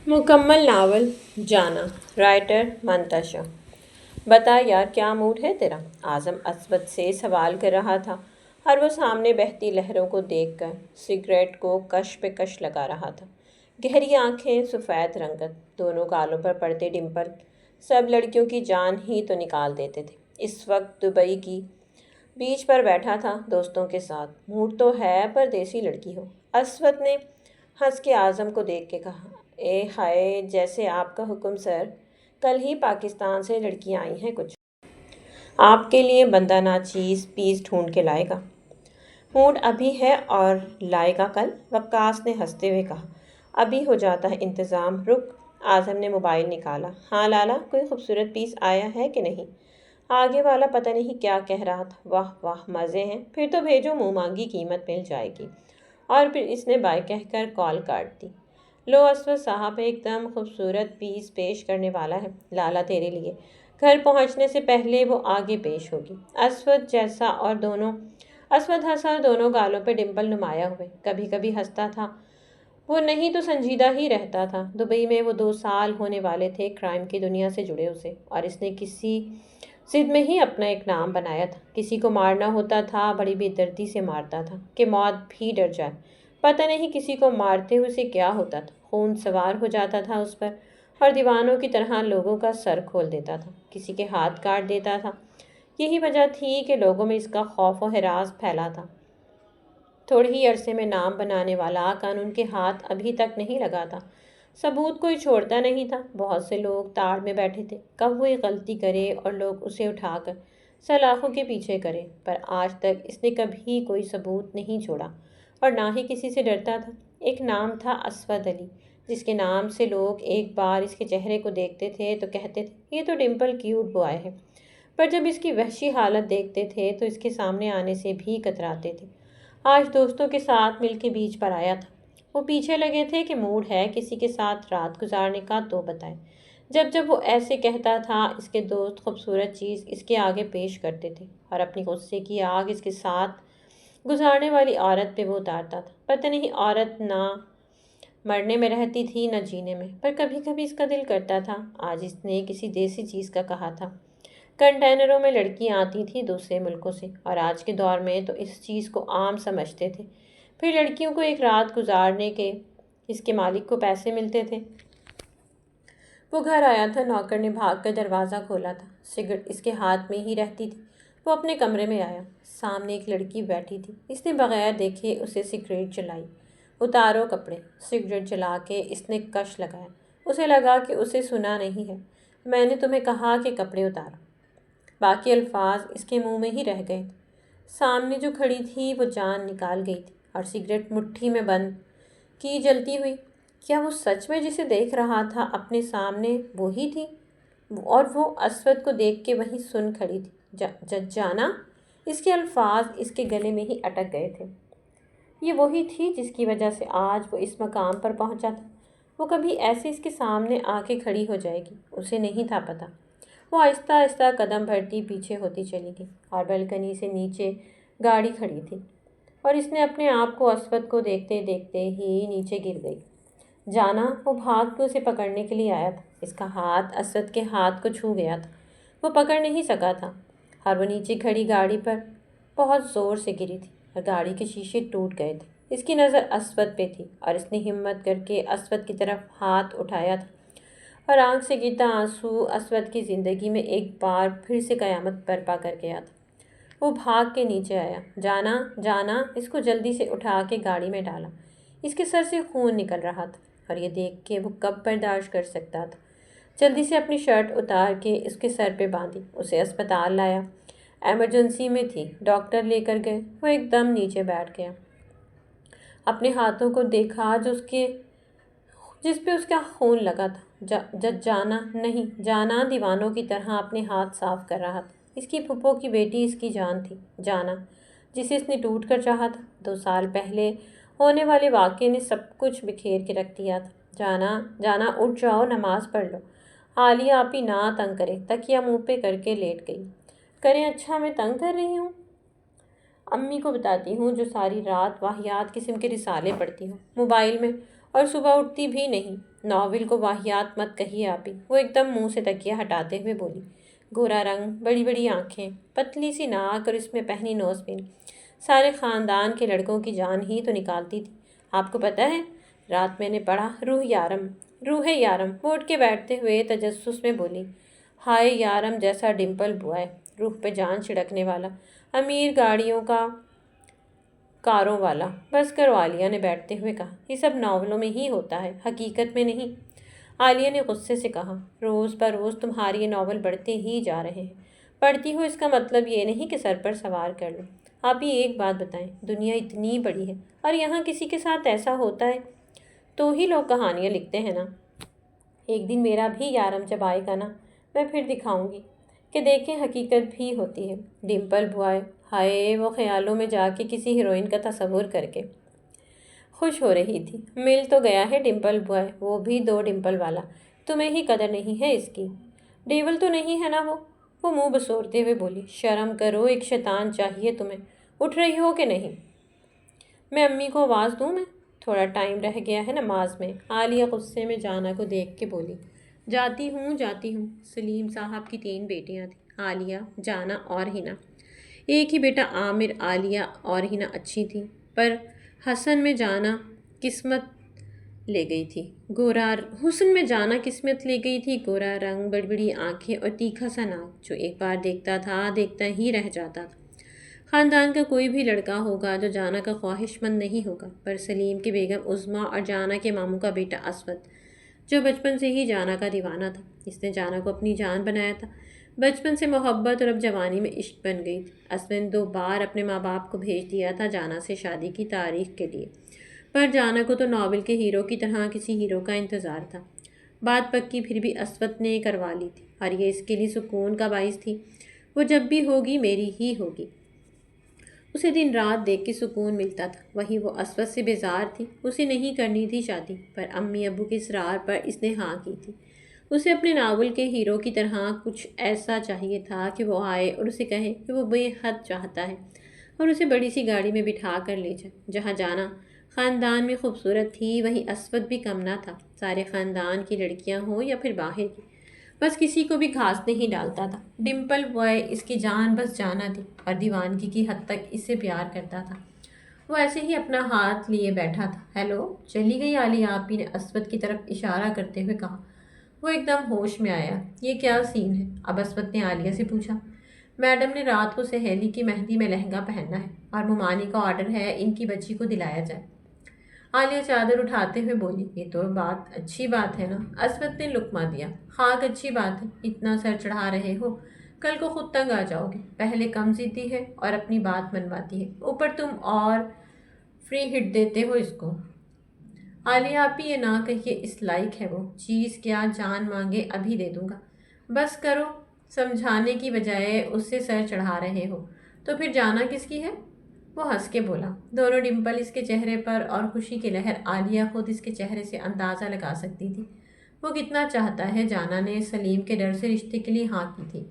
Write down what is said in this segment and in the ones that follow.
مکمل ناول جانا رائٹر منتشا۔ بتا یار کیا موڈ ہے تیرا؟ اعظم اسود سے سوال کر رہا تھا اور وہ سامنے بہتی لہروں کو دیکھ کر سگریٹ کو کش پہ کش لگا رہا تھا۔ گہری آنکھیں، سفید رنگت، دونوں گالوں پر پڑتے ڈمپل سب لڑکیوں کی جان ہی تو نکال دیتے تھے۔ اس وقت دبئی کی بیچ پر بیٹھا تھا دوستوں کے ساتھ۔ موڈ تو ہے پر دیسی لڑکی ہو۔ اسود نے ہنس کے اعظم کو دیکھ کے کہا، اے ہائے جیسے آپ کا حکم سر، کل ہی پاکستان سے لڑکیاں آئی ہیں کچھ۔ آپ کے لیے بندہ ناچیز پیس ڈھونڈ کے لائے گا۔ موڈ ابھی ہے اور لائے گا کل؟ وقاص نے ہنستے ہوئے کہا۔ ابھی ہو جاتا ہے انتظام، رک۔ اعظم نے موبائل نکالا۔ ہاں لالا، کوئی خوبصورت پیس آیا ہے کہ نہیں؟ آگے والا پتہ نہیں کیا کہہ رہا تھا۔ واہ واہ مزے ہیں، پھر تو بھیجو، منہ مانگی قیمت مل جائے گی۔ اور پھر اس نے بائے کہہ کر کال کاٹ دی۔ لو اسود صاحب ایک دم خوبصورت پیس پیش کرنے والا ہے لالا تیرے لیے۔ گھر پہنچنے سے پہلے وہ آگے پیش ہوگی۔ اسود ہنسا اور دونوں گالوں پہ ڈمپل نمایاں ہوئے۔ کبھی کبھی ہنستا تھا وہ، نہیں تو سنجیدہ ہی رہتا تھا۔ دبئی میں وہ 2 سال ہونے والے تھے کرائم کی دنیا سے جڑے اسے، اور اس نے کسی ضد میں ہی اپنا ایک نام بنایا تھا۔ کسی کو مارنا ہوتا تھا بڑی بے دردی سے مارتا تھا کہ موت بھی ڈر جائے۔ پتہ نہیں کسی کو مارتے ہوئے اسے کیا ہوتا تھا، خون سوار ہو جاتا تھا اس پر اور دیوانوں کی طرح لوگوں کا سر کھول دیتا تھا، کسی کے ہاتھ کاٹ دیتا تھا۔ یہی وجہ تھی کہ لوگوں میں اس کا خوف و ہراس پھیلا تھا۔ تھوڑے ہی عرصے میں نام بنانے والا قانون کے ہاتھ ابھی تک نہیں لگا تھا۔ ثبوت کوئی چھوڑتا نہیں تھا۔ بہت سے لوگ تاڑ میں بیٹھے تھے، کب وہ ایک غلطی کرے اور لوگ اسے اٹھا کر سلاخوں کے پیچھے کرے، پر آج تک اس نے کبھی کوئی ثبوت نہیں چھوڑا اور نہ ہی کسی سے ڈرتا تھا۔ ایک نام تھا اسود علی، جس کے نام سے لوگ ایک بار اس کے چہرے کو دیکھتے تھے تو کہتے تھے یہ تو ڈمپل کیوٹ بوائے ہے، پر جب اس کی وحشی حالت دیکھتے تھے تو اس کے سامنے آنے سے بھی کتراتے تھے۔ آج دوستوں کے ساتھ مل کے بیچ پر آیا تھا۔ وہ پیچھے لگے تھے کہ موڈ ہے کسی کے ساتھ رات گزارنے کا تو بتائے۔ جب جب وہ ایسے کہتا تھا اس کے دوست خوبصورت چیز اس کے آگے پیش کرتے تھے اور اپنی غصے کی آگ اس کے ساتھ گزارنے والی عورت پہ وہ اتارتا تھا۔ پتہ نہیں عورت نہ مرنے میں رہتی تھی نہ جینے میں، پر کبھی کبھی اس کا دل کرتا تھا۔ آج اس نے کسی دیسی چیز کا کہا تھا۔ کنٹینروں میں لڑکیاں آتی تھیں دوسرے ملکوں سے، اور آج کے دور میں تو اس چیز کو عام سمجھتے تھے۔ پھر لڑکیوں کو ایک رات گزارنے کے اس کے مالک کو پیسے ملتے تھے۔ وہ گھر آیا تھا، نوکر نے بھاگ کر دروازہ کھولا تھا، سگریٹ اس کے ہاتھ میں ہی رہتی تھی۔ وہ اپنے کمرے میں آیا، سامنے ایک لڑکی بیٹھی تھی۔ اس نے بغیر دیکھے اسے سگریٹ جلائی۔ اتارو کپڑے۔ سگریٹ جلا کے اس نے کش لگایا۔ اسے لگا کہ اسے سنا نہیں ہے۔ میں نے تمہیں کہا کہ کپڑے اتارو۔ باقی الفاظ اس کے منہ میں ہی رہ گئے تھے۔ سامنے جو کھڑی تھی وہ جان نکال گئی تھی اور سگریٹ مٹھی میں بند کی جلتی ہوئی۔ کیا وہ سچ میں جسے دیکھ رہا تھا اپنے سامنے وہی تھی؟ اور وہ اسود کو دیکھ کے وہیں سن کھڑی تھی۔ جانا؟ اس کے الفاظ اس کے گلے میں ہی اٹک گئے تھے۔ یہ وہی تھی جس کی وجہ سے آج وہ اس مقام پر پہنچا تھا۔ وہ کبھی ایسے اس کے سامنے آ کے کھڑی ہو جائے گی، اسے نہیں تھا پتہ۔ وہ آہستہ آہستہ قدم بڑھتی پیچھے ہوتی چلی گئی اور بالکنی سے نیچے گاڑی کھڑی تھی، اور اس نے اپنے آپ کو اسود کو دیکھتے دیکھتے ہی نیچے گر گئی۔ جانا؟ وہ بھاگ کے اسے پکڑنے کے لیے آیا تھا۔ اس کا ہاتھ اسود کے ہاتھ کو چھو گیا تھا، وہ پکڑ نہیں سکا تھا، اور وہ نیچے کھڑی گاڑی پر بہت زور سے گری تھی اور گاڑی کے شیشے ٹوٹ گئے تھے۔ اس کی نظر اسود پہ تھی اور اس نے ہمت کر کے اسود کی طرف ہاتھ اٹھایا تھا، اور آنکھ سے گرتا آنسو اسود کی زندگی میں ایک بار پھر سے قیامت برپا کر گیا تھا۔ وہ بھاگ کے نیچے آیا۔ جانا، جانا، اس کو جلدی سے اٹھا کے گاڑی میں ڈالا۔ اس کے سر سے خون نکل رہا تھا اور یہ دیکھ کے وہ کب برداشت کر سکتا تھا۔ جلدی سے اپنی شرٹ اتار کے اس کے سر پہ باندھی، اسے اسپتال لایا۔ ایمرجنسی میں تھی، ڈاکٹر لے کر گئے۔ وہ ایک دم نیچے بیٹھ گیا، اپنے ہاتھوں کو دیکھا جس پہ اس کا خون لگا تھا۔ جانا نہیں، جانا دیوانوں کی طرح اپنے ہاتھ صاف کر رہا تھا۔ اس کی پھپھو کی بیٹی اس کی جان تھی، جانا، جسے اس نے ٹوٹ کر چاہا تھا۔ 2 سال پہلے ہونے والے واقعے نے سب کچھ بکھیر کے رکھ دیا تھا۔ جانا، جانا، اٹھ جاؤ، نماز پڑھ لو۔ عالیہ آپی نہ تنگ کرے، تکیہ منہ پہ کر کے لیٹ گئی۔ کریں؟ اچھا میں تنگ کر رہی ہوں؟ امی کو بتاتی ہوں جو ساری رات واہیات قسم کے رسالے پڑھتی ہوں موبائل میں، اور صبح اٹھتی بھی نہیں۔ ناول کو واہیات مت کہیے آپی، وہ ایک دم منہ سے تکیہ ہٹاتے ہوئے بولی۔ گورا رنگ، بڑی بڑی آنکھیں، پتلی سی ناک اور اس میں پہنی نوز پن، سارے خاندان کے لڑکوں کی جان ہی تو نکالتی تھی۔ آپ کو پتہ ہے رات میں نے پڑھا روح یارم، روح یارم۔ وہ اٹھ کے بیٹھتے ہوئے تجسس میں بولی، ہائے یارم جیسا ڈمپل بوائے، روح پہ جان چھڑکنے والا، امیر گاڑیوں کا کاروں والا۔ بس کرو، عالیہ نے بیٹھتے ہوئے کہا، یہ سب ناولوں میں ہی ہوتا ہے، حقیقت میں نہیں۔ عالیہ نے غصے سے کہا، روز بروز تمہارے یہ ناول بڑھتے ہی جا رہے ہیں۔ پڑھتی ہو اس کا مطلب یہ نہیں کہ سر پر سوار کر لو۔ آپ ہی ایک بات بتائیں، دنیا اتنی بڑی ہے اور یہاں کسی کے ساتھ ایسا ہوتا ہے تو ہی لوگ کہانیاں لکھتے ہیں نا۔ ایک دن میرا بھی یارم جب آئے گا نا، میں پھر دکھاؤں گی کہ دیکھیں حقیقت بھی ہوتی ہے۔ ڈمپل بوائے، ہائے وہ خیالوں میں جا کے کسی ہیروئن کا تصور کر کے خوش ہو رہی تھی۔ مل تو گیا ہے ڈمپل بوائے، وہ بھی 2 ڈمپل والا۔ تمہیں ہی قدر نہیں ہے اس کی۔ ڈیول تو نہیں ہے نا وہ منہ بسورتے ہوئے بولی، شرم کرو، ایک شیطان چاہیے تمہیں۔ اٹھ رہی ہو کہ نہیں؟ میں امی کو آواز دوں؟ میں تھوڑا ٹائم رہ گیا ہے نماز میں۔ عالیہ غصے میں جانا کو دیکھ کے بولی، جاتی ہوں جاتی ہوں۔ سلیم صاحب کی 3 بیٹیاں تھیں، عالیہ، جانا اور ہنا۔ ایک ہی بیٹا عامر۔ عالیہ اور ہنا اچھی تھیں پر حسن میں جانا قسمت لے گئی تھی۔ حسن میں جانا قسمت لے گئی تھی۔ گورا رنگ، بڑی بڑی آنکھیں اور تیکھا سا ناک، جو ایک بار دیکھتا تھا دیکھتا ہی رہ جاتا تھا۔ خاندان کا کوئی بھی لڑکا ہوگا جو جانا کا خواہش مند نہیں ہوگا، پر سلیم کی بیگم عظمیٰ اور جانا کے ماموں کا بیٹا اسود، جو بچپن سے ہی جانا کا دیوانہ تھا، اس نے جانا کو اپنی جان بنایا تھا۔ بچپن سے محبت اور اب جوانی میں عشق بن گئی تھی۔ اسود نے 2 بار اپنے ماں باپ کو بھیج دیا تھا جانا سے شادی کی تاریخ کے لیے، پر جانا کو تو ناول کے ہیرو کی طرح کسی ہیرو کا انتظار تھا۔ بات پکی پھر بھی اسود نے کروا لی تھی اور یہ اس کے لیے سکون کا باعث تھی۔ وہ جب بھی ہوگی میری ہی ہوگی۔ اسے دن رات دیکھ کے سکون ملتا تھا۔ وہیں وہ اسود سے بیزار تھی، اسے نہیں کرنی تھی شادی، پر امی ابو کے اصرار پر اس نے ہاں کی تھی۔ اسے اپنے ناول کے ہیرو کی طرح کچھ ایسا چاہیے تھا کہ وہ آئے اور اسے کہے کہ وہ بے حد چاہتا ہے اور اسے بڑی سی گاڑی میں بٹھا کر لے جائے۔ جہاں جانا خاندان میں خوبصورت تھی، وہیں اسود بھی کم نہ تھا، سارے خاندان کی لڑکیاں ہوں یا پھر باہر کی، بس کسی کو بھی گھاس نہیں ڈالتا تھا۔ ڈمپل بوائے اس کی جان بس جانا تھی اور دیوانگی کی حد تک اس سے پیار کرتا تھا۔ وہ ایسے ہی اپنا ہاتھ لیے بیٹھا تھا۔ ہیلو، چلی گئی عالیہ آپی نے اسود کی طرف اشارہ کرتے ہوئے کہا۔ وہ ایک دم ہوش میں آیا۔ یہ کیا سین ہے؟ اب اسود نے عالیہ سے پوچھا۔ میڈم نے رات کو سہیلی کی مہندی میں لہنگا پہننا ہے اور ممانی کا آرڈر ہے ان کی بچی کو دلایا جائے۔ عالیہ چادر اٹھاتے ہوئے بولی، یہ تو بات اچھی بات ہے نا؟ اسود نے لقمہ دیا۔ خاک اچھی بات ہے، اتنا سر چڑھا رہے ہو، کل کو خود تنگ آ جاؤ گے۔ پہلے کم ضدی ہے اور اپنی بات منواتی ہے، اوپر تم اور فری ہٹ دیتے ہو اس کو۔ عالیہ آپی یہ نہ کہیے، اس لائق ہے وہ، چیز کیا جان مانگے ابھی دے دوں گا۔ بس کرو، سمجھانے کی بجائے اس سے سر چڑھا رہے ہو، تو پھر جانا کس کی ہے؟ وہ ہنس کے بولا۔ دونوں ڈمپل اس کے چہرے پر اور خوشی کی لہر عالیہ خود اس کے چہرے سے اندازہ لگا سکتی تھی۔ وہ کتنا چاہتا ہے، جانا نے سلیم کے ڈر سے رشتے کے لیے ہاں کی تھی۔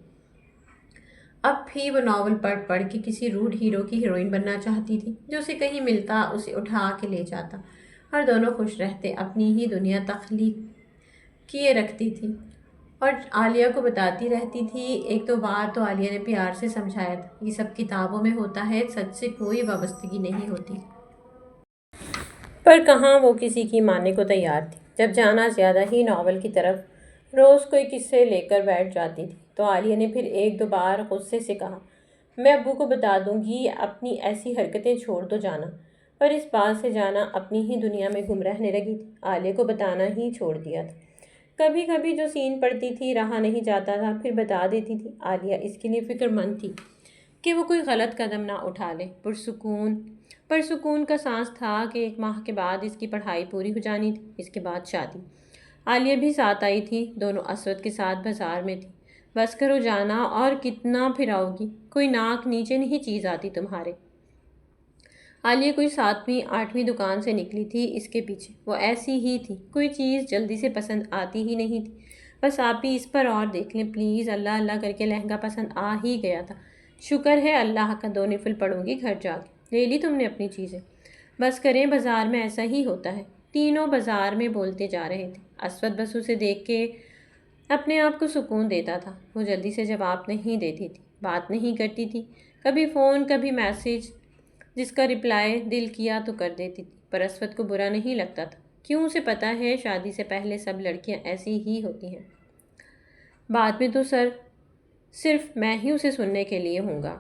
اب بھی وہ ناول پڑھ پڑھ کے کسی روڈ ہیرو کی ہیروئن بننا چاہتی تھی، جو اسے کہیں ملتا اسے اٹھا کے لے جاتا اور دونوں خوش رہتے، اپنی ہی دنیا تخلیق کیے رکھتی تھی اور عالیہ کو بتاتی رہتی تھی۔ 1-2 بار تو عالیہ نے پیار سے سمجھایا تھا، یہ سب کتابوں میں ہوتا ہے، سچ سے کوئی وابستگی نہیں ہوتی۔ پر کہاں وہ کسی کی ماننے کو تیار تھی۔ جب جانا زیادہ ہی ناول کی طرف روز کوئی قصے لے کر بیٹھ جاتی تھی تو عالیہ نے پھر 1-2 بار غصے سے کہا، میں ابو کو بتا دوں گی، اپنی ایسی حرکتیں چھوڑ دو جانا۔ پر اس بات سے جانا اپنی ہی دنیا میں گم رہنے لگی تھی، عالیہ کو بتانا ہی چھوڑ دیا تھا۔ کبھی کبھی جو سین پڑتی تھی، رہا نہیں جاتا تھا، پھر بتا دیتی تھی۔ عالیہ اس کے لیے فکر مند تھی کہ وہ کوئی غلط قدم نہ اٹھا لے۔ پرسکون کا سانس تھا کہ 1 ماہ کے بعد اس کی پڑھائی پوری ہو جانی تھی، اس کے بعد شادی۔ عالیہ بھی ساتھ آئی تھی، دونوں اسود کے ساتھ بازار میں تھی۔ بس کرو جانا، اور کتنا پھراؤ گی، کوئی ناک نیچے نہیں چیز آتی تمہارے۔ عالیہ کوئی 7ویں 8ویں دکان سے نکلی تھی اس کے پیچھے، وہ ایسی ہی تھی، کوئی چیز جلدی سے پسند آتی ہی نہیں تھی۔ بس آپ ہی اس پر اور دیکھ لیں پلیز، اللہ اللہ کر کے لہنگا پسند آ ہی گیا تھا۔ شکر ہے اللہ کا، 2 نفل پڑوں گی گھر جا کے۔ لے لی تم نے اپنی چیزیں؟ بس کریں، بازار میں ایسا ہی ہوتا ہے، تینوں بازار میں بولتے جا رہے تھے۔ اسود بس اسے دیکھ کے اپنے آپ کو سکون دیتا تھا۔ وہ جلدی سے جواب نہیں دیتی تھی، بات نہیں کرتی تھی، کبھی فون کبھی میسج، جس کا رپلائی دل کیا تو کر دیتی تھی۔ پر اسود کو برا نہیں لگتا تھا، کیوں اسے پتہ ہے شادی سے پہلے سب لڑکیاں ایسی ہی ہوتی ہیں۔ بعد میں تو صرف میں ہی اسے سننے کے لیے ہوں گا۔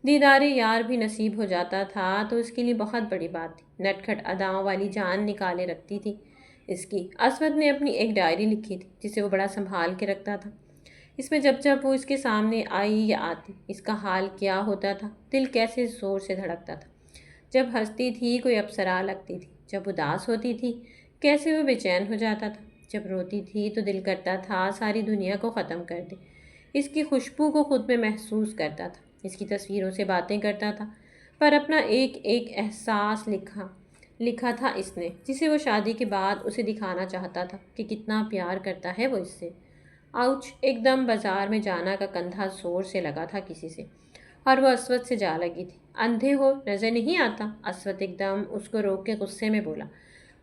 دیدار یار بھی نصیب ہو جاتا تھا تو اس کے لیے بہت بڑی بات تھی۔ نٹ کھٹ اداؤں والی جان نکالے رکھتی تھی اس کی۔ اسود نے اپنی ایک ڈائری لکھی تھی جسے وہ بڑا سنبھال کے رکھتا تھا۔ اس میں جب جب وہ اس کے سامنے آئی یا آتی، اس کا حال کیا ہوتا تھا، دل کیسے زور سے دھڑکتا تھا۔ جب ہنستی تھی کوئی اپسرا لگتی تھی، جب اداس ہوتی تھی کیسے وہ بے چین ہو جاتا تھا، جب روتی تھی تو دل کرتا تھا ساری دنیا کو ختم کر دے۔ اس کی خوشبو کو خود میں محسوس کرتا تھا، اس کی تصویروں سے باتیں کرتا تھا، پر اپنا ایک ایک احساس لکھا تھا اس نے، جسے وہ شادی کے بعد اسے دکھانا چاہتا تھا کہ کتنا پیار کرتا ہے وہ اس سے۔ آؤچ! ایک دم بازار میں جانا کا کندھا زور سے لگا تھا کسی سے، اور وہ اسود سے جا لگی تھی۔ اندھے ہو نظر نہیں آتا؟ اسود ایک دم اس کو روک کے غصے میں بولا۔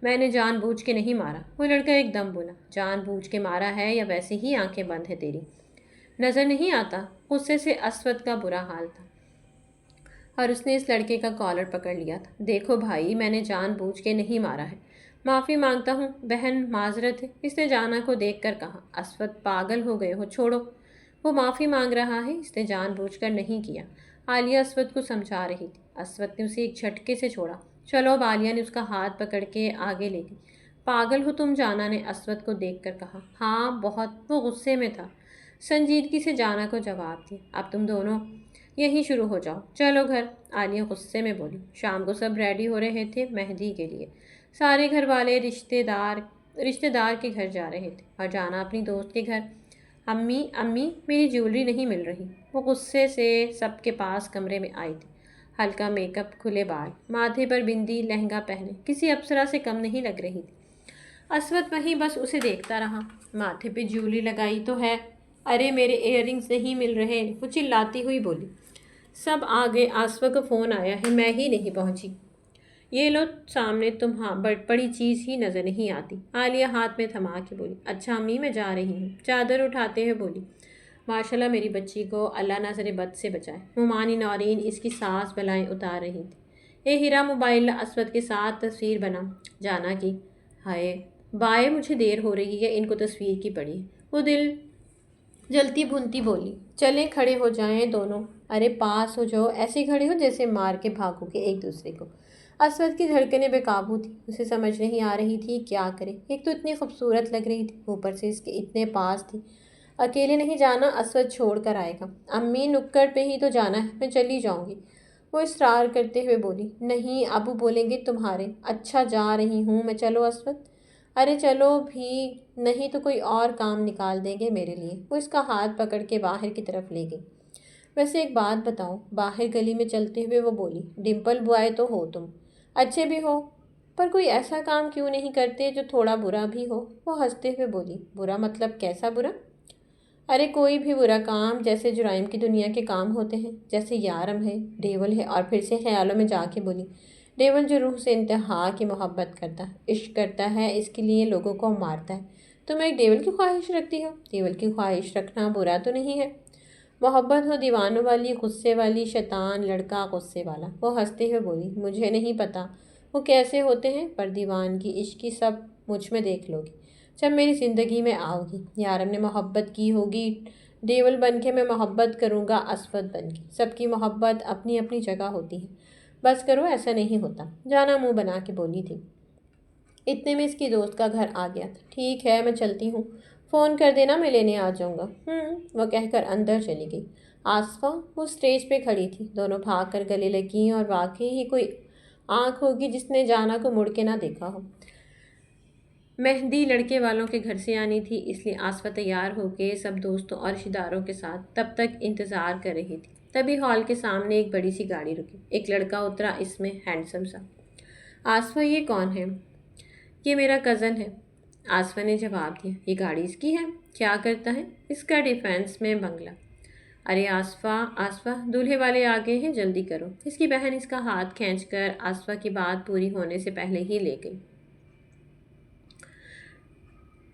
میں نے جان بوجھ کے نہیں مارا۔ وہ لڑکا ایک دم بولا۔ جان بوجھ کے مارا ہے یا ویسے ہی آنکھیں بند ہے تیری؟ نظر نہیں آتا؟ غصے سے اسود کا برا حال تھا، اور اس نے اس لڑکے کا کالر پکڑ لیا تھا۔ دیکھو بھائی، میں نے جان بوجھ کے نہیں مارا ہے، معافی مانگتا ہوں بہن، معذرت ہے، اس نے جانا کو دیکھ کر کہا۔ اسود پاگل ہو گئے ہو، چھوڑو، وہ معافی مانگ رہا ہے، اس نے جان بوجھ کر نہیں کیا۔ عالیہ اسود کو سمجھا رہی تھی۔ اسود نے اسے ایک جھٹکے سے چھوڑا۔ چلو اب عالیہ نے اس کا ہاتھ پکڑ کے آگے لے گئی۔ پاگل ہو تم؟ جانا نے اسود کو دیکھ کر کہا۔ ہاں بہت، وہ غصے میں تھا۔ سنجیدگی سے جانا کو جواب دیا۔ اب تم دونوں یہی شروع ہو جاؤ، چلو گھر، عالیہ غصے میں بولی۔ شام کو سب ریڈی ہو رہے تھے مہندی کے لیے، سارے گھر والے رشتے دار کے گھر جا رہے تھے، اور جانا اپنی دوست کے گھر۔ امی میری جیولری نہیں مل رہی۔ وہ غصے سے سب کے پاس کمرے میں آئی تھی، ہلکا میک اپ، کھلے بال، ماتھے پر بندی، لہنگا پہنے، کسی اپسرا سے کم نہیں لگ رہی تھی۔ اسود وہیں بس اسے دیکھتا رہا۔ ماتھے پہ جیولری لگائی تو ہے، ارے میرے ایئر رنگز نہیں مل رہے، وہ چلاتی ہوئی بولی۔ سب آ گئے، اسود کو فون آیا ہے، میں ہی نہیں پہنچی۔ یہ لو سامنے، بڑی چیز ہی نظر نہیں آتی، عالیہ ہاتھ میں تھما کے بولی۔ اچھا امی، میں جا رہی ہوں، چادر اٹھاتے ہوئے بولی۔ ماشاءاللہ میری بچی کو اللہ نظر بد سے بچائے۔ مومانی نورین اس کی سانس بلائیں اتار رہی تھی۔ اے ہیرا، موبائل اسود کے ساتھ تصویر بنا جانا کی۔ ہائے بائے، مجھے دیر ہو رہی ہے، ان کو تصویر کی پڑی۔ وہ دل جلتی بھونتی بولی۔ چلیں کھڑے ہو جائیں دونوں، ارے پاس ہو جاؤ، ایسے کھڑے ہو جیسے مار کے بھاگو گے ایک دوسرے کو۔ اسود کی دھڑکنیں بے قابو تھی، اسے سمجھ نہیں آ رہی تھی کیا کرے۔ ایک تو اتنی خوبصورت لگ رہی تھی، اوپر سے اس کے اتنے پاس تھی۔ اکیلے نہیں جانا، اسود چھوڑ کر آئے گا۔ امی نکڑ پہ ہی تو جانا ہے، میں چلی جاؤں گی، وہ اصرار کرتے ہوئے بولی۔ نہیں، ابو بولیں گے تمہارے۔ اچھا جا رہی ہوں میں، چلو اسود۔ ارے چلو بھی، نہیں تو کوئی اور کام نکال دیں گے میرے لیے۔ وہ اس کا ہاتھ پکڑ کے باہر کی طرف لے گئی۔ ویسے ایک بات بتاؤ، باہر گلی میں چلتے ہوئے وہ بولی، ڈمپل بوائے تو ہو تم، اچھے بھی ہو، پر کوئی ایسا کام کیوں نہیں کرتے جو تھوڑا برا بھی ہو؟ وہ ہنستے ہوئے بولی۔ برا مطلب کیسا برا؟ ارے کوئی بھی برا کام، جیسے جرائم کی دنیا کے کام ہوتے ہیں، جیسے یارم ہے، ڈیول ہے، اور پھر سے خیالوں میں جا کے بولی، ڈیول جو روح سے انتہا کی محبت کرتا ہے، عشق کرتا ہے، اس کے لیے لوگوں کو مارتا ہے۔ تم ایک ڈیول کی خواہش رکھتی ہو؟ ڈیول کی خواہش رکھنا برا تو نہیں ہے، محبت ہو دیوانوں والی، غصے والی، شیطان لڑکا غصے والا۔ وہ ہنستے ہوئے بولی۔ مجھے نہیں پتا وہ کیسے ہوتے ہیں، پر دیوانگی عشقی سب مجھ میں دیکھ لو گی جب میری زندگی میں آؤ گی۔ یارم نے محبت کی ہوگی، ڈیول بن کے میں محبت کروں گا اسود بن کے۔ سب کی محبت اپنی اپنی جگہ ہوتی ہے، بس کرو ایسا نہیں ہوتا، جانا منہ بنا کے بولی تھی۔ اتنے میں اس کی دوست کا گھر آ گیا تھا۔ ٹھیک ہے میں چلتی ہوں، فون کر دینا، میں لینے آ جاؤں گا۔ وہ کہہ کر اندر چلی گئی۔ آصفہ وہ اسٹیج پہ کھڑی تھی، دونوں بھاگ کر گلے لگیں، اور واقعی ہی کوئی آنکھ ہوگی جس نے جانا کو مڑ کے نہ دیکھا ہو۔ مہندی لڑکے والوں کے گھر سے آنی تھی، اس لیے آصفہ تیار ہو کے سب دوستوں اور رشتہ داروں کے ساتھ تب تک انتظار کر رہی تھی۔ تبھی ہال کے سامنے ایک بڑی سی گاڑی رکی، ایک لڑکا اترا، اس میں ہینڈسم سا۔ آصفہ یہ کون ہے؟ یہ میرا کزن ہے، آصفہ نے جواب دیا۔ یہ گاڑی اس کی ہے؟ کیا کرتا ہے؟ اس کا ڈیفینس میں بنگلہ۔ ارے آصفہ دولہے والے آ گئے ہیں، جلدی کرو۔ اس کی بہن اس کا ہاتھ کھینچ کر آصفہ کی بات پوری ہونے سے پہلے ہی لے گئی۔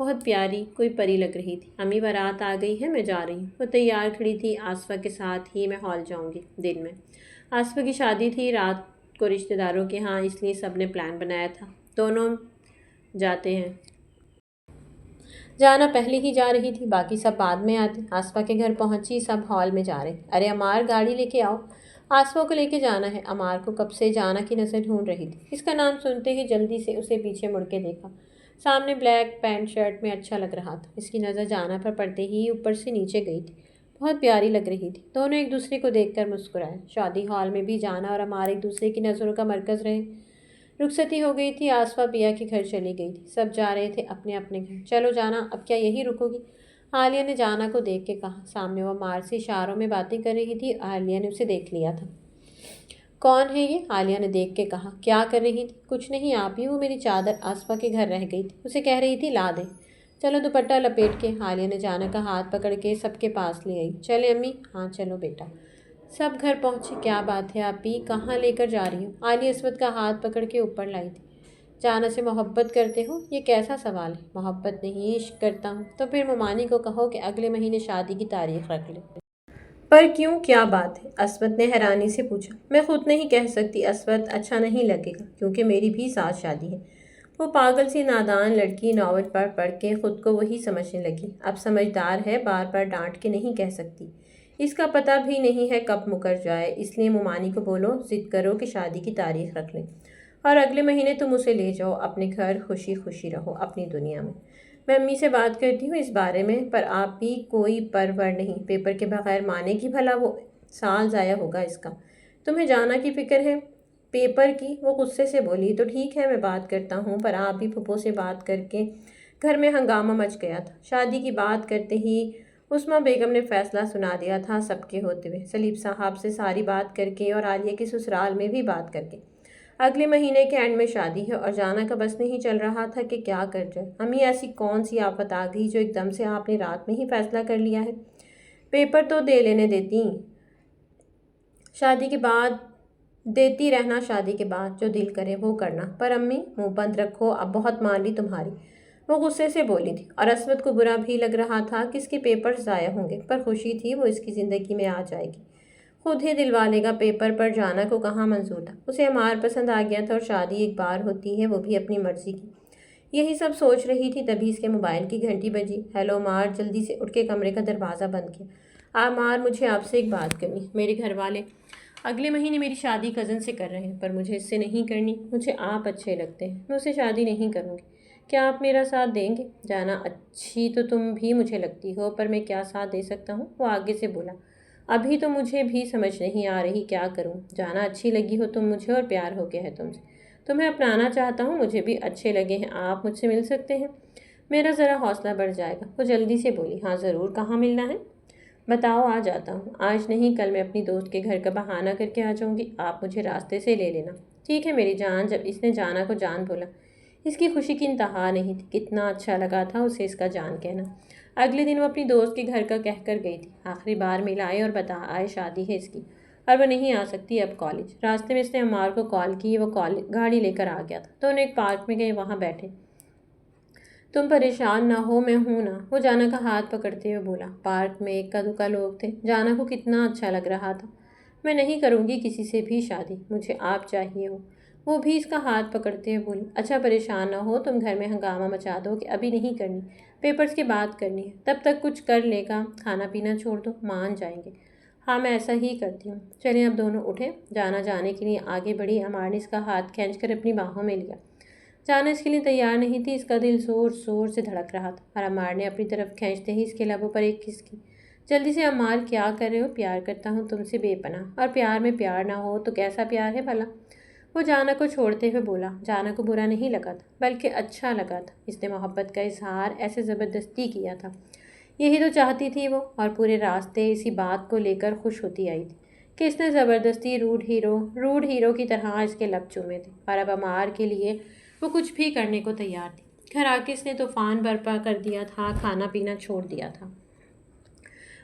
بہت پیاری، کوئی پری لگ رہی تھی۔ امی بارات آ گئی ہے، میں جا رہی ہوں۔ وہ تیار کھڑی تھی۔ آصفہ کے ساتھ ہی میں ہال جاؤں گی دن میں۔ آصفہ کی شادی تھی رات کو رشتہ داروں کے ہاں، اس لیے سب نے پلان بنایا تھا دونوں جاتے ہیں۔ جانا پہلے ہی جا رہی تھی، باقی سب بعد میں آتے۔ آصفہ کے گھر پہنچی، سب ہال میں جا رہے۔ ارے عمار، گاڑی لے کے آؤ، آصفہ کو لے کے جانا ہے۔ عمار کو کب سے جانا کی نظر ڈھونڈ رہی تھی۔ اس کا نام سنتے ہی جلدی سے اسے پیچھے مڑ کے دیکھا۔ سامنے بلیک پینٹ شرٹ میں اچھا لگ رہا تھا۔ اس کی نظر جانا پر پڑتے ہی اوپر سے نیچے گئی تھی۔ بہت پیاری لگ رہی تھی۔ دونوں ایک دوسرے کو دیکھ کر مسکرائے۔ شادی ہال میں بھی جانا اور عمار ایک دوسرے کی نظروں کا مرکز رہے۔ رخصتی ہو گئی تھی۔ آصفہ پیا کے گھر چلی گئی تھی۔ سب جا رہے تھے اپنے اپنے گھر۔ چلو جانا، اب کیا یہی رکو گی؟ عالیہ نے جانا کو دیکھ کے کہا۔ سامنے وہ عمار سے اشاروں میں باتیں کر رہی تھی۔ عالیہ نے اسے دیکھ لیا تھا۔ کون ہے یہ؟ عالیہ نے دیکھ کے کہا۔ کیا کر رہی تھی؟ کچھ نہیں آپ ہی، وہ میری چادر آصفہ کے گھر رہ گئی تھی، اسے کہہ رہی تھی لا دے۔ چلو دوپٹہ لپیٹ کے۔ عالیہ نے جانا کا ہاتھ پکڑ کے سب کے پاس لے آئی۔ چلے امی؟ ہاں چلو بیٹا۔ سب گھر پہنچے۔ کیا بات ہے آپی، کہاں لے کر جا رہی ہو؟ عالیہ عصمت کا ہاتھ پکڑ کے اوپر لائی تھی۔ جانا سے محبت کرتے ہو؟ یہ کیسا سوال ہے؟ محبت نہیں، عشق کرتا ہوں۔ تو پھر ممانی کو کہو کہ اگلے مہینے شادی کی تاریخ رکھ لے۔ پر کیوں، کیا بات ہے؟ عصمت نے حیرانی سے پوچھا۔ میں خود نہیں کہہ سکتی عصمت، اچھا نہیں لگے گا، کیونکہ میری بھی ساتھ شادی ہے۔ وہ پاگل سی نادان لڑکی ناول پڑھ پڑھ کے خود کو وہی سمجھنے لگی۔ اب سمجھدار ہے، بار بار ڈانٹ کے نہیں کہہ سکتی۔ اس کا پتہ بھی نہیں ہے کب مکر جائے، اس لیے ممانی کو بولو، ضد کرو کہ شادی کی تاریخ رکھ لیں اور اگلے مہینے تم اسے لے جاؤ اپنے گھر، خوشی خوشی رہو اپنی دنیا میں۔ میں امی سے بات کرتی ہوں اس بارے میں، پر آپ بھی کوئی پرور نہیں، پیپر کے بغیر مانے گی بھلا؟ وہ سال ضائع ہوگا اس کا۔ تمہیں جانا کی فکر ہے پیپر کی؟ وہ غصے سے بولی۔ تو ٹھیک ہے، میں بات کرتا ہوں، پر آپ بھی پھپھو سے بات کر کے۔ گھر میں ہنگامہ مچ گیا تھا۔ شادی کی بات کرتے ہی عثمہ بیگم نے فیصلہ سنا دیا تھا سب کے ہوتے ہوئے، سلیف صاحب سے ساری بات کر کے اور عالیہ کے سسرال میں بھی بات کر کے۔ اگلے مہینے کے اینڈ میں شادی ہے اور جانا کا بس نہیں چل رہا تھا کہ کیا کر جائے۔ امی، ایسی کون سی آفت آ گئی جو ایک دم سے آپ نے رات میں ہی فیصلہ کر لیا ہے؟ پیپر تو دے لینے دیتی شادی کے بعد، دیتی رہنا شادی کے بعد، جو دل کرے وہ کرنا۔ پر امی، منہ بند رکھو، اب بہت مان لی تمہاری۔ وہ غصے سے بولی تھی اور عصمت کو برا بھی لگ رہا تھا کہ اس کے پیپر ضائع ہوں گے، پر خوشی تھی وہ اس کی زندگی میں آ جائے گی، خود ہی دلوا لے گا پیپر پر۔ جانا کو کہاں منظور تھا، اسے عمار پسند آ گیا تھا اور شادی ایک بار ہوتی ہے، وہ بھی اپنی مرضی کی۔ یہی سب سوچ رہی تھی، تبھی اس کے موبائل کی گھنٹی بجی۔ ہیلو عمار، جلدی سے اٹھ کے کمرے کا دروازہ بند کیا۔ عمار، مجھے آپ سے ایک بات کرنی۔ میرے گھر والے اگلے مہینے میری شادی کزن سے کر رہے ہیں، پر مجھے اس سے نہیں کرنی۔ مجھے آپ اچھے لگتے ہیں، میں اسے شادی نہیں کروں گی۔ کیا آپ میرا ساتھ دیں گے؟ جانا، اچھی تو تم بھی مجھے لگتی ہو، پر میں کیا ساتھ دے سکتا ہوں؟ وہ آگے سے بولا۔ ابھی تو مجھے بھی سمجھ نہیں آ رہی کیا کروں۔ جانا، اچھی لگی ہو تم مجھے اور پیار ہو گیا ہے تم سے، تمہیں اپنانا چاہتا ہوں، مجھے بھی اچھے لگے ہیں آپ، مجھ سے مل سکتے ہیں؟ میرا ذرا حوصلہ بڑھ جائے گا۔ وہ جلدی سے بولی۔ ہاں ضرور، کہاں ملنا ہے؟ بتاؤ، آ جاتا ہوں۔ آج نہیں، کل میں اپنی دوست کے گھر کا بہانہ کر کے آ جاؤں گی، آپ مجھے راستے سے لے لینا۔ ٹھیک ہے میری جان۔ جب اس نے جانا کو جان بولا، اس کی خوشی کی انتہا نہیں تھی۔ کتنا اچھا لگا تھا اسے اس کا جان کہنا۔ اگلے دن وہ اپنی دوست کے گھر کا کہہ کر گئی تھی، آخری بار مل آئے اور بتا آئے شادی ہے اس کی اور وہ نہیں آ سکتی اب کالج۔ راستے میں اس نے عمار کو کال کی، وہ گاڑی لے کر آ گیا تھا۔ دونوں ایک پارک میں گئے، وہاں بیٹھے۔ تم پریشان نہ ہو، میں ہوں نا، وہ جانا کا ہاتھ پکڑتے ہوئے بولا۔ پارک میں ایک دکا لوگ تھے۔ جانا کو کتنا اچھا لگ رہا تھا۔ میں نہیں کروں گی کسی سے بھی شادی، مجھے آپ چاہیے ہو۔ وہ بھی اس کا ہاتھ پکڑتے ہوئے بولی۔ اچھا پریشان نہ ہو، تم گھر میں ہنگامہ مچا دو کہ ابھی نہیں کرنی، پیپرز کے بعد کرنی ہے، تب تک کچھ کر لے گا، کھانا پینا چھوڑ دو، مان جائیں گے۔ ہاں میں ایسا ہی کرتی ہوں۔ چلیں اب دونوں اٹھیں۔ جانا جانے کے لیے آگے بڑھی۔ عمار نے اس کا ہاتھ کھینچ کر اپنی باہوں میں لیا۔ جانا اس کے لیے تیار نہیں تھی، اس کا دل زور زور سے دھڑک رہا تھا اور عمار نے اپنی طرف کھینچتے ہی اس کے لبوں پر ایک کس کی۔ جلدی سے عمار، کیا کر رہے ہو؟ پیار کرتا ہوں تم سے بے پناہ، اور پیار میں پیار نہ ہو تو کیسا پیار ہے بھلا؟ وہ جانا کو چھوڑتے ہوئے بولا۔ جانا کو برا نہیں لگا تھا، بلکہ اچھا لگا تھا، اس نے محبت کا اظہار ایسے زبردستی کیا تھا۔ یہی تو چاہتی تھی وہ، اور پورے راستے اسی بات کو لے کر خوش ہوتی آئی تھی کہ اس نے زبردستی روڈ ہیرو کی طرح اس کے لب چومے تھے، اور اب عمار کے لیے وہ کچھ بھی کرنے کو تیار تھی۔ گھر آ کے اس نے طوفان برپا کر دیا تھا، کھانا پینا چھوڑ دیا تھا،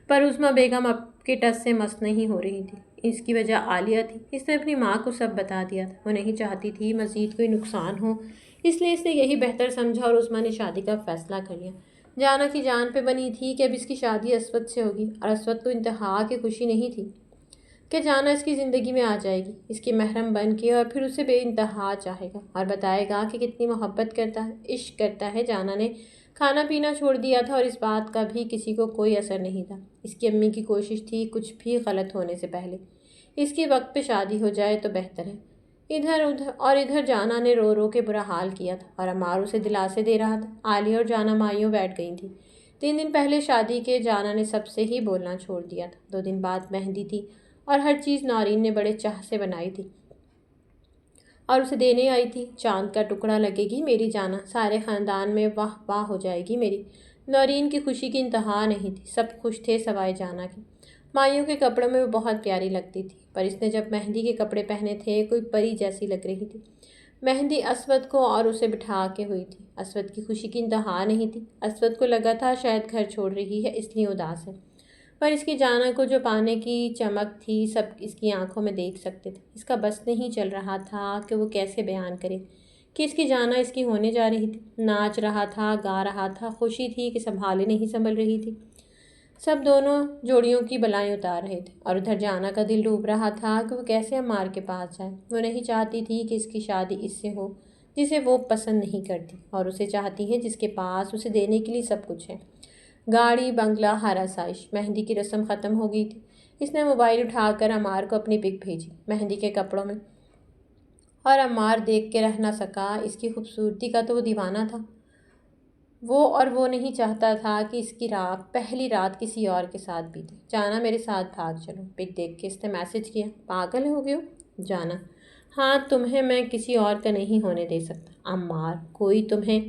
پر عظمیٰ بیگم اب کے ٹس سے مست نہیں ہو رہی تھی۔ اس کی وجہ عالیہ تھی۔ اس نے اپنی ماں کو سب بتا دیا تھا۔ وہ نہیں چاہتی تھی مزید کوئی نقصان ہو، اس لیے اس نے یہی بہتر سمجھا اور عظمیٰ نے شادی کا فیصلہ کر لیا۔ جانا کی جان پہ بنی تھی کہ اب اس کی شادی اسود سے ہوگی، اور اسود کو انتہا کی خوشی نہیں تھی کہ جانا اس کی زندگی میں آ جائے گی، اس کی محرم بن کے، اور پھر اسے بے انتہا چاہے گا اور بتائے گا کہ کتنی محبت کرتا ہے، عشق کرتا ہے۔ جانا نے کھانا پینا چھوڑ دیا تھا اور اس بات کا بھی کسی کو کوئی اثر نہیں تھا۔ اس کی امی کی کوشش تھی کچھ بھی غلط ہونے سے پہلے اس کی وقت پہ شادی ہو جائے تو بہتر ہے۔ ادھر جانا نے رو رو کے برا حال کیا تھا اور عمار اسے دلاسے دے رہا تھا۔ عالیہ اور جانا مائیوں بیٹھ گئی تھیں۔ 3 دن پہلے شادی کے جانا نے سب سے ہی بولنا چھوڑ دیا تھا۔ 2 دن بعد مہندی تھی اور ہر چیز نورین نے بڑے چاہ سے بنائی تھی اور اسے دینے آئی تھی۔ چاند کا ٹکڑا لگے گی میری جانا، سارے خاندان میں واہ واہ ہو جائے گی میری۔ نورین کی خوشی کی انتہا نہیں تھی، سب خوش تھے سوائے جانا کے۔ مائیوں کے کپڑوں میں وہ بہت پیاری لگتی تھی، پر اس نے جب مہندی کے کپڑے پہنے تھے کوئی پری جیسی لگ رہی تھی۔ مہندی اسود کو اور اسے بٹھا کے ہوئی تھی۔ اسود کی خوشی کی انتہا نہیں تھی۔ اسود کو لگا تھا شاید گھر چھوڑ رہی ہے اس لیے اداس ہے، پر اس کی جانا کو جو پانے کی چمک تھی سب اس کی آنکھوں میں دیکھ سکتے تھے۔ اس کا بس نہیں چل رہا تھا کہ وہ کیسے بیان کرے کہ اس کی جانا اس کی ہونے جا رہی تھی۔ ناچ رہا تھا، گا رہا تھا، خوشی تھی کہ سنبھالے نہیں سنبھل رہی تھی۔ سب دونوں جوڑیوں کی بلائیں اتار رہے تھے اور ادھر جانا کا دل ڈوب رہا تھا کہ وہ کیسے عمار کے پاس جائے۔ وہ نہیں چاہتی تھی کہ اس کی شادی اس سے ہو جسے وہ پسند نہیں کرتی، اور اسے چاہتی ہے جس کے پاس اسے دینے کے لیے سب کچھ ہے، گاڑی، بنگلہ، ہر آسائش۔ مہندی کی رسم ختم ہو گئی تھی۔ اس نے موبائل اٹھا کر عمار کو اپنی پک بھیجی مہندی کے کپڑوں میں، اور عمار دیکھ کے رہ نہ سکا۔ اس کی خوبصورتی کا تو وہ دیوانہ تھا۔ وہ نہیں چاہتا تھا کہ اس کی پہلی رات کسی اور کے ساتھ بیتے۔ جانا میرے ساتھ بھاگ چلو، پک دیکھ کے اس نے میسج کیا۔ پاگل ہو گئے ہو؟ جانا: ہاں، تمہیں میں کسی اور کا نہیں ہونے دے سکتا۔ عمار: کوئی تمہیں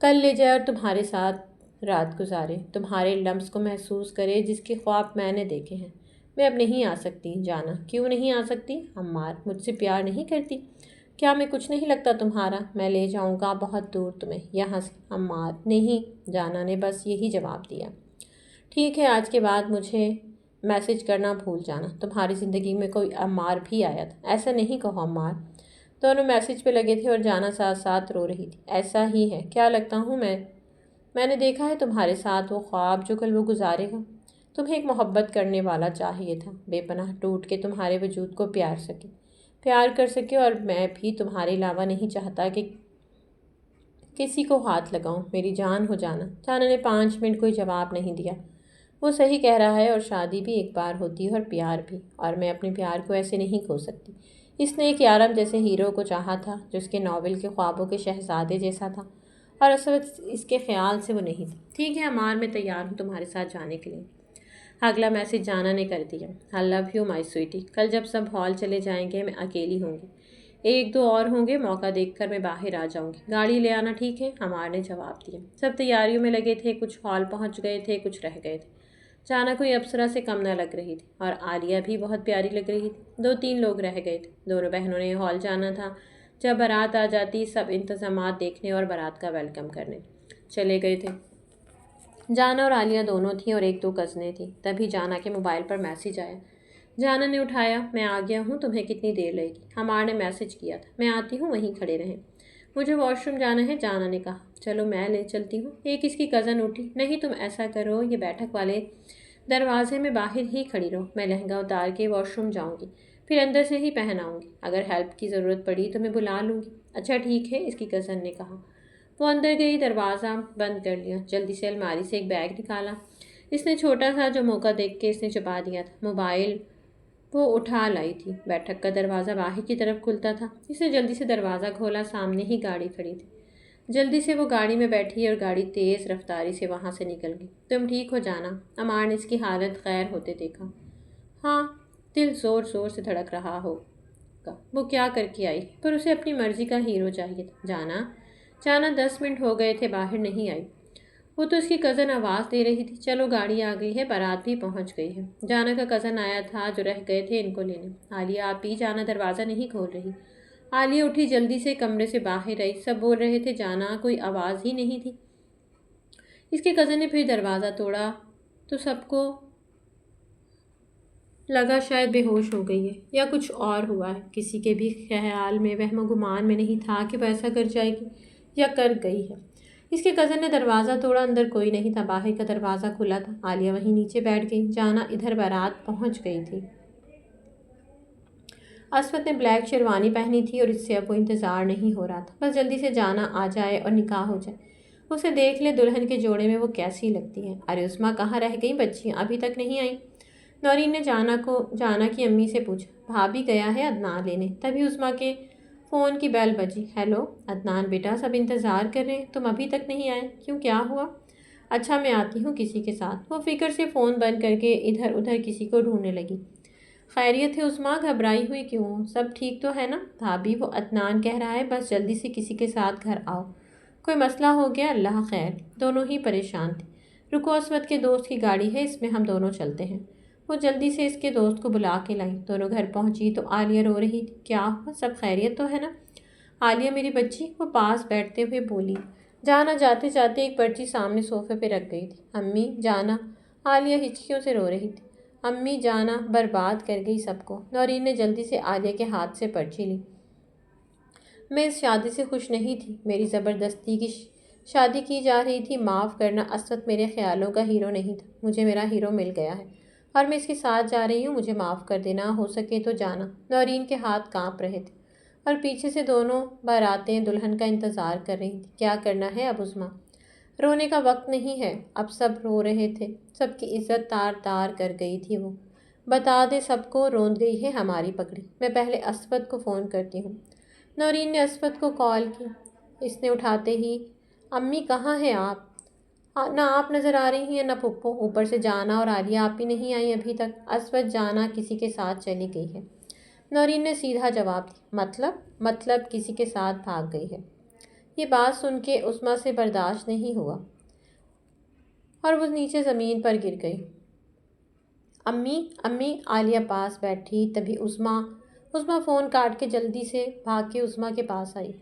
کل لے جائے اور تمہارے ساتھ رات گزارے، تمہارے لمس کو محسوس کرے جس کے خواب میں نے دیکھے ہیں۔ میں اب نہیں آ سکتی۔ جانا: کیوں نہیں آ سکتی؟ عمار: مجھ سے پیار نہیں کرتی؟ کیا میں کچھ نہیں لگتا تمہارا؟ میں لے جاؤں گا بہت دور تمہیں، یہاں سے۔ عمار: نہیں۔ جانا نے بس یہی جواب دیا۔ ٹھیک ہے، آج کے بعد مجھے میسج کرنا بھول جانا۔ تمہاری زندگی میں کوئی عمار بھی آیا تھا؟ ایسا نہیں کہو عمار۔ دونوں میسج پہ لگے تھے اور جانا ساتھ ساتھ رو رہی تھی۔ ایسا ہی ہے، کیا لگتا ہوں میں نے دیکھا ہے تمہارے ساتھ وہ خواب جو کل وہ گزارے گا۔ تمہیں ایک محبت کرنے والا چاہیے تھا، بے پناہ ٹوٹ کے تمہارے وجود کو پیار کر سکے، اور میں بھی تمہارے علاوہ نہیں چاہتا کہ کسی کو ہاتھ لگاؤں۔ میری جان ہو جانا۔ جانا نے 5 منٹ کوئی جواب نہیں دیا۔ وہ صحیح کہہ رہا ہے، اور شادی بھی ایک بار ہوتی ہے اور پیار بھی، اور میں اپنے پیار کو ایسے نہیں کھو سکتی۔ اس نے ایک یارم جیسے ہیرو کو چاہا تھا جو اس کے ناول کے خوابوں کے شہزادے جیسا تھا، اور اصل اس کے خیال سے وہ نہیں تھا۔ ٹھیک ہے عمار، میں تیار ہوں تمہارے ساتھ جانے کے لیے۔ اگلا میسج جانا نے کر دیا: I love you my sweetie۔ کل جب سب ہال چلے جائیں گے میں اکیلی ہوں گی، 1-2 اور ہوں گے، موقع دیکھ کر میں باہر آ جاؤں گی، گاڑی لے آنا، ٹھیک ہے؟ عمار نے جواب دیا۔ سب تیاریوں میں لگے تھے، کچھ ہال پہنچ گئے تھے، کچھ رہ گئے تھے۔ جانا کوئی ابصرہ سے کم نہ لگ رہی تھی، اور عالیہ بھی بہت پیاری لگ رہی تھی۔ 2-3 لوگ رہ گئے تھے۔ دونوں بہنوں نے ہال جانا تھا۔ جب بارات آ جاتی سب انتظامات دیکھنے اور بارات کا ویلکم کرنے چلے گئے تھے۔ جانا اور عالیہ دونوں تھیں اور 1-2 کزنیں تھیں۔ تبھی جانا کے موبائل پر میسج آیا۔ جانا نے اٹھایا: میں آ گیا ہوں، تمہیں کتنی دیر لگے گی؟ عمار نے میسج کیا تھا: میں آتی ہوں، وہیں کھڑے رہیں۔ مجھے واش روم جانا ہے، جانا نے کہا۔ چلو میں لے چلتی ہوں۔ ایک اس کی کزن اٹھی: نہیں، تم ایسا کرو، یہ بیٹھک والے دروازے میں باہر ہی کھڑی رہو، میں لہنگا اتار کے واش روم جاؤں گی، پھر اندر سے ہی پہن آؤں گی، اگر ہیلپ کی ضرورت پڑی تو میں بلا لوں گی۔ اچھا ٹھیک ہے، اس کی کزن نے کہا۔ وہ اندر گئی، دروازہ بند کر لیا، جلدی سے الماری سے ایک بیگ نکالا۔ اس نے چھوٹا سا جو موقع دیکھ کے اس نے چھپا دیا تھا، موبائل وہ اٹھا لائی تھی۔ بیٹھک کا دروازہ باہر کی طرف کھلتا تھا۔ اس نے جلدی سے دروازہ کھولا، سامنے ہی گاڑی کھڑی تھی۔ جلدی سے وہ گاڑی میں بیٹھی اور گاڑی تیز رفتاری سے وہاں سے نکل گئی۔ تم ٹھیک ہو جانا؟ عمار نے اس کی حالت خیر ہوتے دیکھا۔ ہاں، دل زور زور سے دھڑک رہا ہوگا۔ وہ کیا کر کے آئی، پر اسے اپنی مرضی کا ہیرو چاہیے تھا۔ جانا 10 منٹ ہو گئے تھے باہر نہیں آئی۔ وہ تو اس کی کزن آواز دے رہی تھی: چلو گاڑی آ گئی ہے، بارات بھی پہنچ گئی ہے۔ جانا کا کزن آیا تھا جو رہ گئے تھے ان کو لینے۔ عالیہ آپ ہی؟ جانا دروازہ نہیں کھول رہی۔ عالیہ اٹھی، جلدی سے کمرے سے باہر آئی۔ سب بول رہے تھے جانا، کوئی آواز ہی نہیں تھی۔ اس کے کزن نے پھر دروازہ توڑا تو سب کو لگا شاید بے ہوش ہو گئی ہے یا کچھ اور ہوا ہے۔ کسی کے بھی خیال میں، وہم و گمان میں نہیں تھا کہ وہ ایسا کر جائے گی یا کر گئی ہے۔ اس کے کزن نے دروازہ توڑا، اندر کوئی نہیں تھا، باہر کا دروازہ کھلا تھا۔ عالیہ وہیں نیچے بیٹھ گئی، جانا ادھر بارات پہنچ گئی تھی۔ عصمت نے بلیک شیروانی پہنی تھی اور اس سے اب وہ انتظار نہیں ہو رہا تھا، بس جلدی سے جانا آ جائے اور نکاح ہو جائے۔ اسے دیکھ لے دلہن کے جوڑے میں وہ کیسی لگتی ہے۔ ارے عظمیٰ کہاں رہ گئی؟ بچیاں ابھی تک نہیں آئیں؟ نورین نے جانا کی امی سے پوچھا۔ بھابھی گیا ہے عدنان لینے۔ تبھی عظمیٰ کے فون کی بیل بجی۔ ہیلو عدنان بیٹا، سب انتظار کر رہے ہیں، تم ابھی تک نہیں آئے؟ کیوں، کیا ہوا؟ اچھا میں آتی ہوں کسی کے ساتھ۔ وہ فکر سے فون بند کر کے ادھر ادھر کسی کو ڈھونڈنے لگی۔ خیریت ہے عظمیٰ؟ گھبرائی ہوئی کیوں ہو؟ سب ٹھیک تو ہے نا؟ بھابھی وہ عدنان کہہ رہا ہے بس جلدی سے کسی کے ساتھ گھر آؤ، کوئی مسئلہ ہو گیا؟ اللہ خیر۔ دونوں ہی پریشان تھے۔ رکو، عصمت کے دوست کی گاڑی ہے، اس میں ہم دونوں چلتے ہیں۔ وہ جلدی سے اس کے دوست کو بلا کے لائی۔ دونوں گھر پہنچی تو عالیہ رو رہی تھی۔ کیا ہوا؟ سب خیریت تو ہے نا؟ عالیہ میری بچی، وہ پاس بیٹھتے ہوئے بولی۔ جانا جاتے جاتے ایک پرچی سامنے صوفے پہ رکھ گئی تھی۔ امی جانا، عالیہ ہچکیوں سے رو رہی تھی۔ امی جانا برباد کر گئی سب کو۔ نورین نے جلدی سے عالیہ کے ہاتھ سے پرچی لی۔ میں اس شادی سے خوش نہیں تھی، میری زبردستی کی شادی کی جا رہی تھی۔ معاف کرنا، عصمت میرے خیالوں کا ہیرو نہیں تھا، مجھے میرا ہیرو مل گیا ہے اور میں اس کے ساتھ جا رہی ہوں، مجھے معاف کر دینا، ہو سکے تو جانا۔ نورین کے ہاتھ کانپ رہے تھے اور پیچھے سے دونوں باراتیں دلہن کا انتظار کر رہی تھیں۔ کیا کرنا ہے اب عظمیٰ؟ رونے کا وقت نہیں ہے اب، سب رو رہے تھے، سب کی عزت تار تار کر گئی تھی وہ۔ بتا دے سب کو، روند گئی ہے ہماری پگڑی، میں پہلے عصمت کو فون کرتی ہوں۔ نورین نے عصمت کو کال کی۔ اس نے اٹھاتے ہی، امی کہاں ہیں آپ؟ نہ آپ نظر آ رہی ہیں نہ پھپھو، اوپر سے جانا اور عالیہ آپ بھی نہیں آئی ابھی تک۔ عصمت جانا کسی کے ساتھ چلی گئی ہے۔ نورین نے سیدھا جواب دیا۔ مطلب کسی کے ساتھ بھاگ گئی ہے۔ یہ بات سن کے عظمیٰ سے برداشت نہیں ہوا اور وہ نیچے زمین پر گر گئی۔ امی عالیہ پاس بیٹھی، تبھی عظمیٰ فون کاٹ کے جلدی سے بھاگ کے عظمیٰ کے پاس آئی۔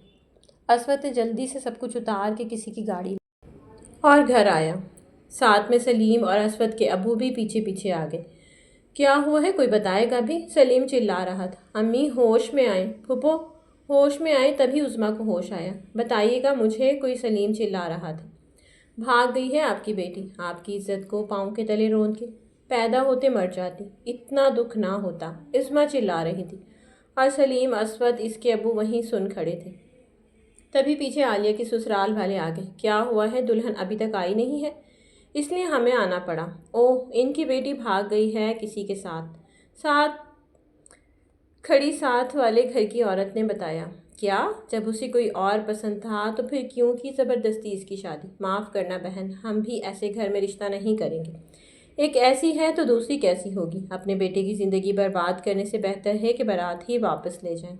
عصمت نے جلدی سے سب کچھ اتار کے کسی کی گاڑی اور گھر آیا۔ ساتھ میں سلیم اور عصمت کے ابو بھی پیچھے پیچھے آ گئے۔ کیا ہوا ہے، کوئی بتائے گا بھی؟ سلیم چلا رہا تھا۔ امی ہوش میں آئیں، پھپھو ہوش میں آئیں۔ تبھی عظمیٰ کو ہوش آیا۔ بتائیے گا مجھے، کوئی سلیم چلا رہا تھا۔ بھاگ گئی ہے آپ کی بیٹی، آپ کی عزت کو پاؤں کے تلے روند کے، پیدا ہوتے مر جاتی، اتنا دکھ نہ ہوتا، عظمیٰ چلا رہی تھی۔ اور سلیم، عصمت، اس کے ابو وہیں سن کھڑے تھے۔ تبھی پیچھے عالیہ کے سسرال والے آ گئے۔ کیا ہوا ہے؟ دلہن ابھی تک آئی نہیں ہے، اس لیے ہمیں آنا پڑا۔ اوہ، ان کی بیٹی بھاگ گئی ہے کسی کے ساتھ کھڑی ساتھ والے گھر کی عورت نے بتایا۔ کیا؟ جب اسے کوئی اور پسند تھا تو پھر کیوں کی زبردستی اس کی شادی؟ معاف کرنا بہن، ہم بھی ایسے گھر میں رشتہ نہیں کریں گے۔ ایک ایسی ہے تو دوسری کیسی ہوگی؟ اپنے بیٹے کی زندگی برباد کرنے سے بہتر ہے کہ بارات ہی واپس لے جائیں۔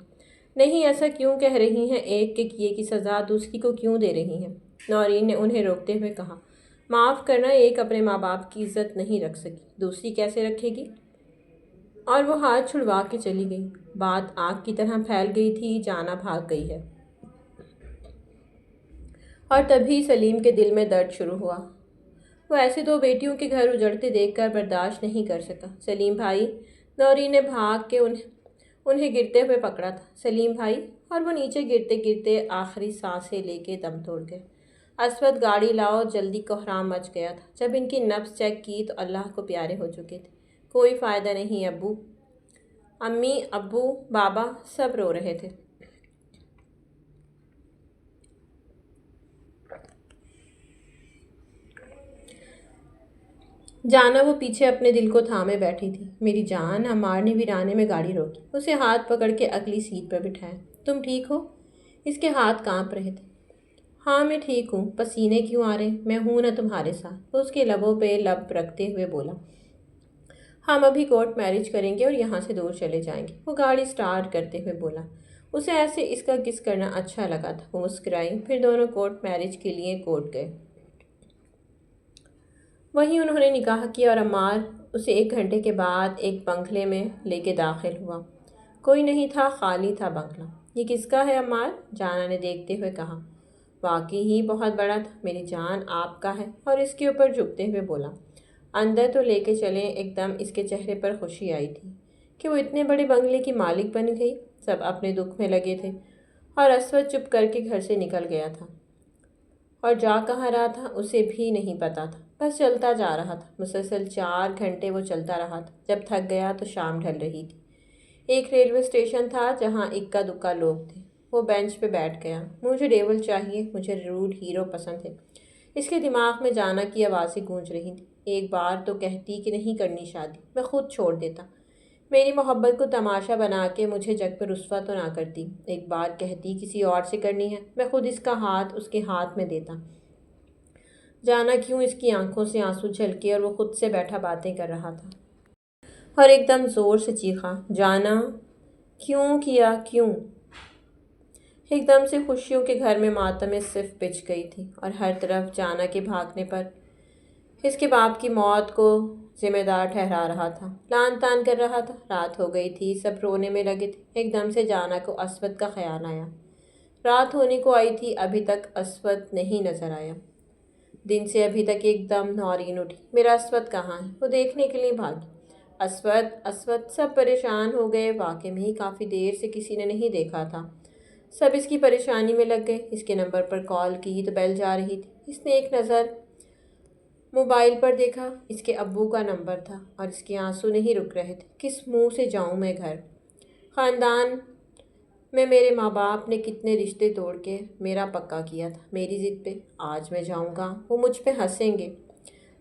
نہیں، ایسا کیوں کہہ رہی ہیں؟ ایک کے کیے کی سزا دوسری کو کیوں دے رہی ہیں؟ نورین نے انہیں روکتے ہوئے کہا۔ معاف کرنا، ایک اپنے ماں باپ کی عزت نہیں رکھ سکی، دوسری کیسے رکھے گی؟ اور وہ ہاتھ چھڑوا کے چلی گئی۔ بات آگ کی طرح پھیل گئی تھی، جانا بھاگ گئی ہے۔ اور تبھی سلیم کے دل میں درد شروع ہوا۔ وہ ایسے دو بیٹیوں کے گھر اجڑتے دیکھ کر برداشت نہیں کر سکا۔ سلیم بھائی، نورین نے بھاگ کے انہیں گرتے ہوئے پکڑا تھا۔ سلیم بھائی، اور وہ نیچے گرتے گرتے آخری سانسیں لے کے دم توڑ گئے۔ عصمت، گاڑی لاؤ جلدی، کوہرام مچ گیا تھا۔ جب ان کی نبض چیک کی تو اللہ کو پیارے ہو چکے تھے۔ کوئی فائدہ نہیں، ابو، امی، ابو، بابا سب رو رہے تھے۔ جانا وہ پیچھے اپنے دل کو تھامے بیٹھی تھی۔ میری جان، عمار نے ویرانے میں گاڑی روکی، اسے ہاتھ پکڑ کے اگلی سیٹ پر بٹھایا۔ تم ٹھیک ہو؟ اس کے ہاتھ کانپ رہے تھے۔ ہاں میں ٹھیک ہوں، پسینے کیوں آ رہے؟ میں ہوں نا تمہارے ساتھ، اس کے لبوں پہ لب رکھتے ہوئے بولا۔ ہم ابھی کورٹ میرج کریں گے اور یہاں سے دور چلے جائیں گے، وہ گاڑی سٹارٹ کرتے ہوئے بولا۔ اسے ایسے اس کا کس کرنا اچھا لگا تھا، وہ مسکرائی۔ پھر دونوں کورٹ میرج کے لیے کورٹ گئے۔ وہیں انہوں نے نکاح کیا اور عمار اسے 1 گھنٹے کے بعد ایک بنگلے میں لے کے داخل ہوا۔ کوئی نہیں تھا، خالی تھا بنگلہ۔ یہ کس کا ہے عمار؟ جانا نے دیکھتے ہوئے کہا۔ واقعی ہی بہت بڑا تھا، میری جان آپ کا ہے، اور اس کے اوپر جھکتے ہوئے بولا۔ اندر تو لے کے چلیں، ایک دم اس کے چہرے پر خوشی آئی تھی کہ وہ اتنے بڑے بنگلے کی مالک بن گئی۔ سب اپنے دکھ میں لگے تھے اور اسود چپ کر کے گھر سے نکل گیا تھا، اور جا کہاں رہا تھا اسے بھی نہیں پتا تھا، بس چلتا جا رہا تھا۔ مسلسل 4 گھنٹے وہ چلتا رہا تھا۔ جب تھک گیا تو شام ڈھل رہی تھی۔ ایک ریلوے اسٹیشن تھا جہاں اکا دکا لوگ تھے۔ وہ بینچ پہ بیٹھ گیا۔ مجھے ڈیول چاہیے، مجھے روڈ ہیرو پسند ہے۔ اس کے دماغ میں جانا کی آوازیں گونج رہی تھیں۔ ایک بار تو کہتی کہ نہیں کرنی شادی، میں خود چھوڑ دیتا۔ میری محبت کو تماشا بنا کے مجھے جگ پہ رسوا تو نہ کرتی۔ ایک بار کہتی کسی اور سے کرنی ہے، میں خود اس کا ہاتھ اس کے ہاتھ میں دیتا۔ جانا کیوں اس کی آنکھوں سے آنسو جھلکے اور وہ خود سے بیٹھا باتیں کر رہا تھا، اور ایک دم زور سے چیخا، جانا کیوں کیا کیوں؟ ایک دم سے خوشیوں کے گھر میں ماتم صف بچھ گئی تھی، اور ہر طرف جانا کے بھاگنے پر اس کے باپ کی موت کو ذمہ دار ٹھہرا رہا تھا، لان تان کر رہا تھا۔ رات ہو گئی تھی، سب رونے میں لگے تھے۔ ایک دم سے جانا کو اسود کا خیال آیا۔ رات ہونے کو آئی تھی، ابھی تک اسود نہیں نظر آیا۔ دن سے ابھی تک ایک دم نورین اٹھی۔ میرا اسود کہاں ہے؟ وہ دیکھنے کے لیے بھاگی۔ اسود اسود، سب پریشان ہو گئے۔ واقعی میں ہی کافی دیر سے کسی نے نہیں دیکھا تھا۔ سب اس کی پریشانی میں لگ گئے۔ اس کے نمبر پر کال کی تو بیل جا رہی تھی۔ اس نے ایک نظر موبائل پر دیکھا، اس کے ابو کا نمبر تھا، اور اس کے آنسو نہیں رک رہے تھے۔ کس منہ سے جاؤں میں گھر؟ خاندان میں میرے ماں باپ نے کتنے رشتے توڑ کے میرا پکا کیا تھا میری ضد پہ۔ آج میں جاؤں گا، وہ مجھ پہ ہنسیں گے،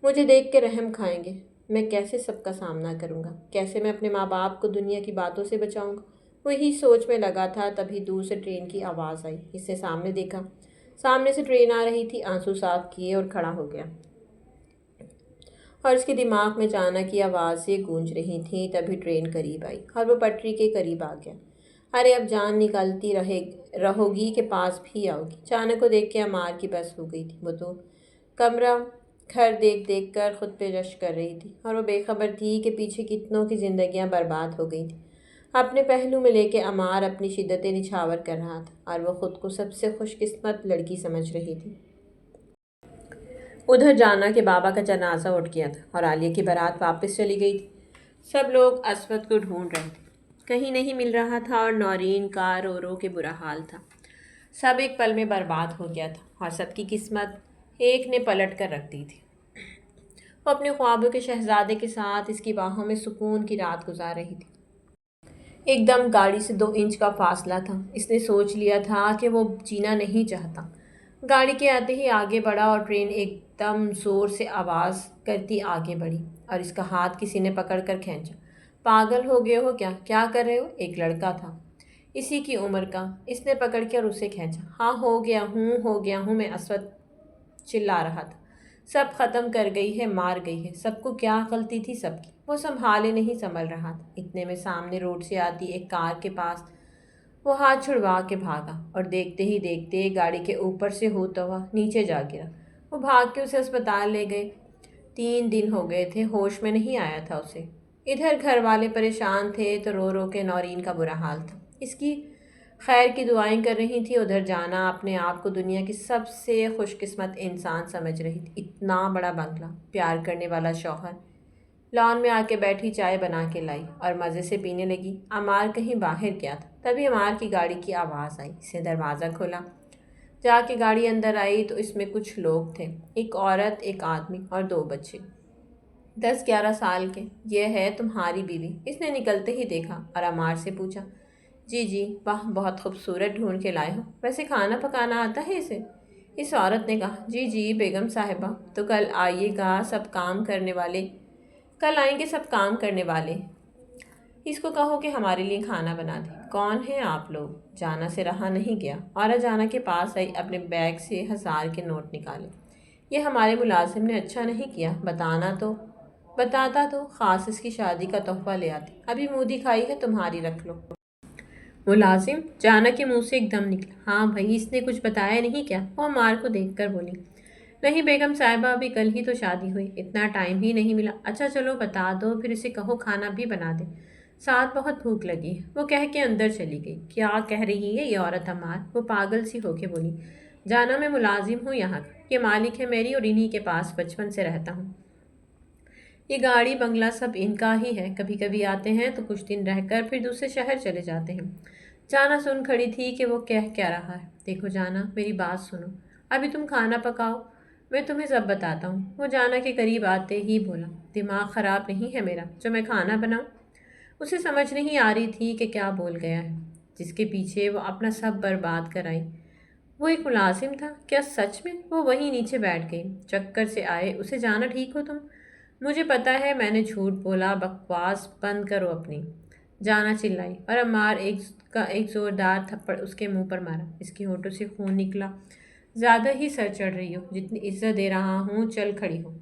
مجھے دیکھ کے رحم کھائیں گے۔ میں کیسے سب کا سامنا کروں گا؟ کیسے میں اپنے ماں باپ کو دنیا کی باتوں سے بچاؤں گا؟ وہی سوچ میں لگا تھا، تبھی دور سے ٹرین کی آواز آئی۔ اس نے سامنے دیکھا، سامنے سے ٹرین آ رہی تھی۔ آنسو صاف کیے اور کھڑا ہو گیا، اور اس کے دماغ میں جانا کی آوازیں گونج رہی تھیں۔ تبھی ٹرین قریب آئی اور وہ پٹری کے قریب آ گیا۔ ارے اب جان نکلتی رہوگی کہ پاس بھی آؤ گی۔ جانا کو دیکھ کے عمار کی بس ہو گئی تھی۔ وہ تو کمرہ گھر دیکھ دیکھ کر خود پہ جش کر رہی تھی، اور وہ بے خبر تھی کہ پیچھے کتنوں کی زندگیاں برباد ہو گئی تھیں۔ اپنے پہلو میں لے کے عمار اپنی شدتیں نچھاور کر رہا تھا، اور وہ خود کو سب سے خوش قسمت لڑکی سمجھ رہی تھی۔ ادھر جانا کے بابا کا جنازہ اٹھ گیا تھا، اور عالیہ کی بارات واپس چلی گئی تھی۔ سب لوگ اسود کو ڈھونڈ رہے تھے، کہیں نہیں مل رہا تھا، اور نورین کا رو رو کے برا حال تھا۔ سب ایک پل میں برباد ہو گیا تھا، اور سب کی قسمت ایک نے پلٹ کر رکھ دی تھی۔ وہ اپنے خوابوں کے شہزادے کے ساتھ اس کی باہوں میں سکون کی رات گزار رہی تھی۔ ایک دم گاڑی سے 2 انچ کا فاصلہ تھا۔ اس نے سوچ لیا تھا کہ وہ جینا نہیں چاہتا۔ گاڑی کے آتے ہی آگے بڑھا، اور ٹرین ایک دم زور سے آواز کرتی آگے بڑھی، اور اس کا ہاتھ کسی نے پکڑ کر کھینچا۔ پاگل ہو گئے ہو کیا؟ کیا کر رہے ہو؟ ایک لڑکا تھا اسی کی عمر کا، اس نے پکڑ کے اور اسے کھینچا۔ ہاں ہو گیا ہوں میں، اسود چلا رہا تھا۔ سب ختم کر گئی ہے، مار گئی ہے۔ سب کو کیا غلطی تھی سب کی؟ وہ سنبھالے نہیں سنبھل رہا تھا۔ اتنے میں سامنے روڈ سے آتی ایک کار کے پاس وہ ہاتھ چھڑوا کے بھاگا، اور دیکھتے ہی دیکھتے گاڑی کے اوپر سے ہوتا ہوا نیچے جا گرا۔ وہ بھاگ کے اسے اسپتال لے گئے۔ 3 دن ہو گئے تھے، ہوش میں نہیں آیا تھا اسے۔ ادھر گھر والے پریشان تھے تو رو رو کے نورین کا برا حال تھا، اس کی خیر کی دعائیں کر رہی تھی۔ ادھر جانا اپنے آپ کو دنیا کی سب سے خوش قسمت انسان سمجھ رہی تھی۔ اتنا بڑا بنگلہ، پیار کرنے والا شوہر۔ لان میں آ کے بیٹھی، چائے بنا کے لائی اور مزے سے پینے لگی۔ عمار کہیں باہر گیا تھا، تبھی عمار کی گاڑی کی آواز آئی۔ اس نے دروازہ کھولا، جا کے گاڑی اندر آئی تو اس میں کچھ لوگ تھے، ایک عورت، ایک آدمی اور 2 بچے 10-11 سال کے۔ یہ ہے تمہاری بیوی؟ اس نے نکلتے ہی دیکھا اور عمار سے پوچھا۔ جی واہ، بہت خوبصورت ڈھونڈ کے لائے ہو۔ ویسے کھانا پکانا آتا ہے اسے؟ اس عورت نے کہا۔ جی بیگم صاحبہ، تو کل آئیے گا، سب کام کرنے والے کل آئیں گے سب کام کرنے والے۔ اس کو کہو کہ ہمارے لیے کھانا بنا دے۔ کون ہیں آپ لوگ؟ جانا سے رہا نہیں گیا۔ عورت جانا کے پاس آئی، اپنے بیگ سے 1000 کے نوٹ نکالے۔ یہ ہمارے ملازم نے اچھا نہیں کیا، بتاتا تو خاص اس کی شادی کا تحفہ لے آتے۔ ابھی منہ دکھائی ہے تمہاری، رکھ لو۔ ملازم؟ جانا کے منہ سے ایک دم نکلا۔ ہاں بھائی، اس نے کچھ بتایا نہیں کیا؟ وہ عمار کو دیکھ کر بولی۔ نہیں بیگم صاحبہ، ابھی کل ہی تو شادی ہوئی، اتنا ٹائم ہی نہیں ملا۔ اچھا چلو بتا دو، پھر اسے کہو کھانا بھی بنا دے، ساتھ بہت بھوک لگی ہے۔ وہ کہہ کے اندر چلی گئی۔ کیا کہہ رہی ہے یہ عورت عمار؟ وہ پاگل سی ہو کے بولی۔ جانا میں ملازم ہوں یہاں کا، یہ مالک ہے میری، اور انہی کے پاس بچپن سے رہتا ہوں۔ یہ گاڑی بنگلہ سب ان کا ہی ہے، کبھی کبھی آتے ہیں تو کچھ دن رہ کر پھر دوسرے شہر چلے جاتے ہیں۔ جانا سن کھڑی تھی کہ وہ کہہ کیا رہا ہے۔ دیکھو جانا، میری بات سنو، ابھی تم کھانا پکاؤ، میں تمہیں سب بتاتا ہوں۔ وہ جانا کے قریب آتے ہی بولا، دماغ خراب نہیں ہے میرا جو میں کھانا بناؤں؟ اسے سمجھ نہیں آ رہی تھی کہ کیا بول گیا ہے، جس کے پیچھے وہ اپنا سب برباد کر آئی۔ وہ ایک ملازم تھا کیا سچ میں؟ وہ وہیں نیچے بیٹھ گئی۔ چکر سے آئے اسے جانا، ٹھیک ہو تم؟ مجھے پتا ہے میں نے جھوٹ بولا، بکواس بند کرو اپنی، جانا چلائی اور عمار کا ایک زوردار تھپڑ اس کے منہ پر مارا۔ اس کے ہونٹوں سے خون نکلا۔ زیادہ ہی سر چڑھ رہی ہو، جتنی عزت دے رہا ہوں، چل کھڑی ہو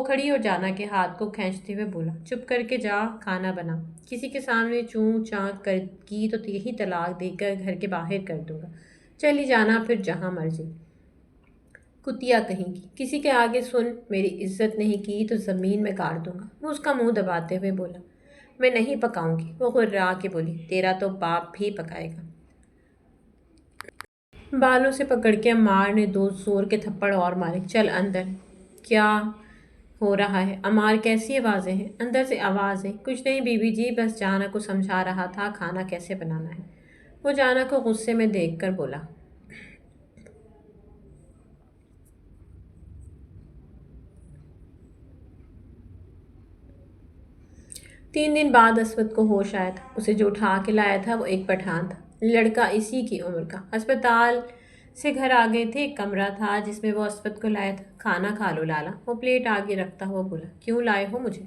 کھڑی، اور جانا کے ہاتھ کو کھینچتے ہوئے بولا، چپ کر کے جا، کھانا بنا، کسی کے سامنے چوں چانک کی تو یہی طلاق دے کر گھر کے باہر کر دوں گا، چلی جانا پھر جہاں مرضی۔ کتیا کہیں کی، کسی کے آگے سن میری عزت نہیں کی تو زمین میں گاڑ دوں گا۔ وہ اس کا منہ دباتے ہوئے بولا، میں نہیں پکاؤں گی۔ وہ غرا کے بولی، تیرا تو باپ بھی پکائے گا۔ بالوں سے پکڑ کے عمار نے 2 زور کے تھپڑ اور مارے۔ چل اندر۔ کیا ہو رہا ہے؟ عمار کیسی آوازیں ہیں؟ اندر سے آواز ہے، کچھ نہیں بی بی جی، بس جانا کو سمجھا رہا تھا کھانا کیسے بنانا ہے۔ وہ جانا کو غصے میں دیکھ کر بولا۔ 3 دن بعد اسود کو ہوش آیا تھا۔ اسے جو اٹھا کے لایا تھا وہ ایک پٹھان تھا، لڑکا اسی کی عمر کا۔ اسپتال سے گھر آ گئے تھے، ایک کمرہ تھا جس میں وہ اسود کو لایا تھا۔ کھانا کھا لو لالا، وہ پلیٹ آگے رکھتا ہوا بولا۔ کیوں لائے ہو مجھے؟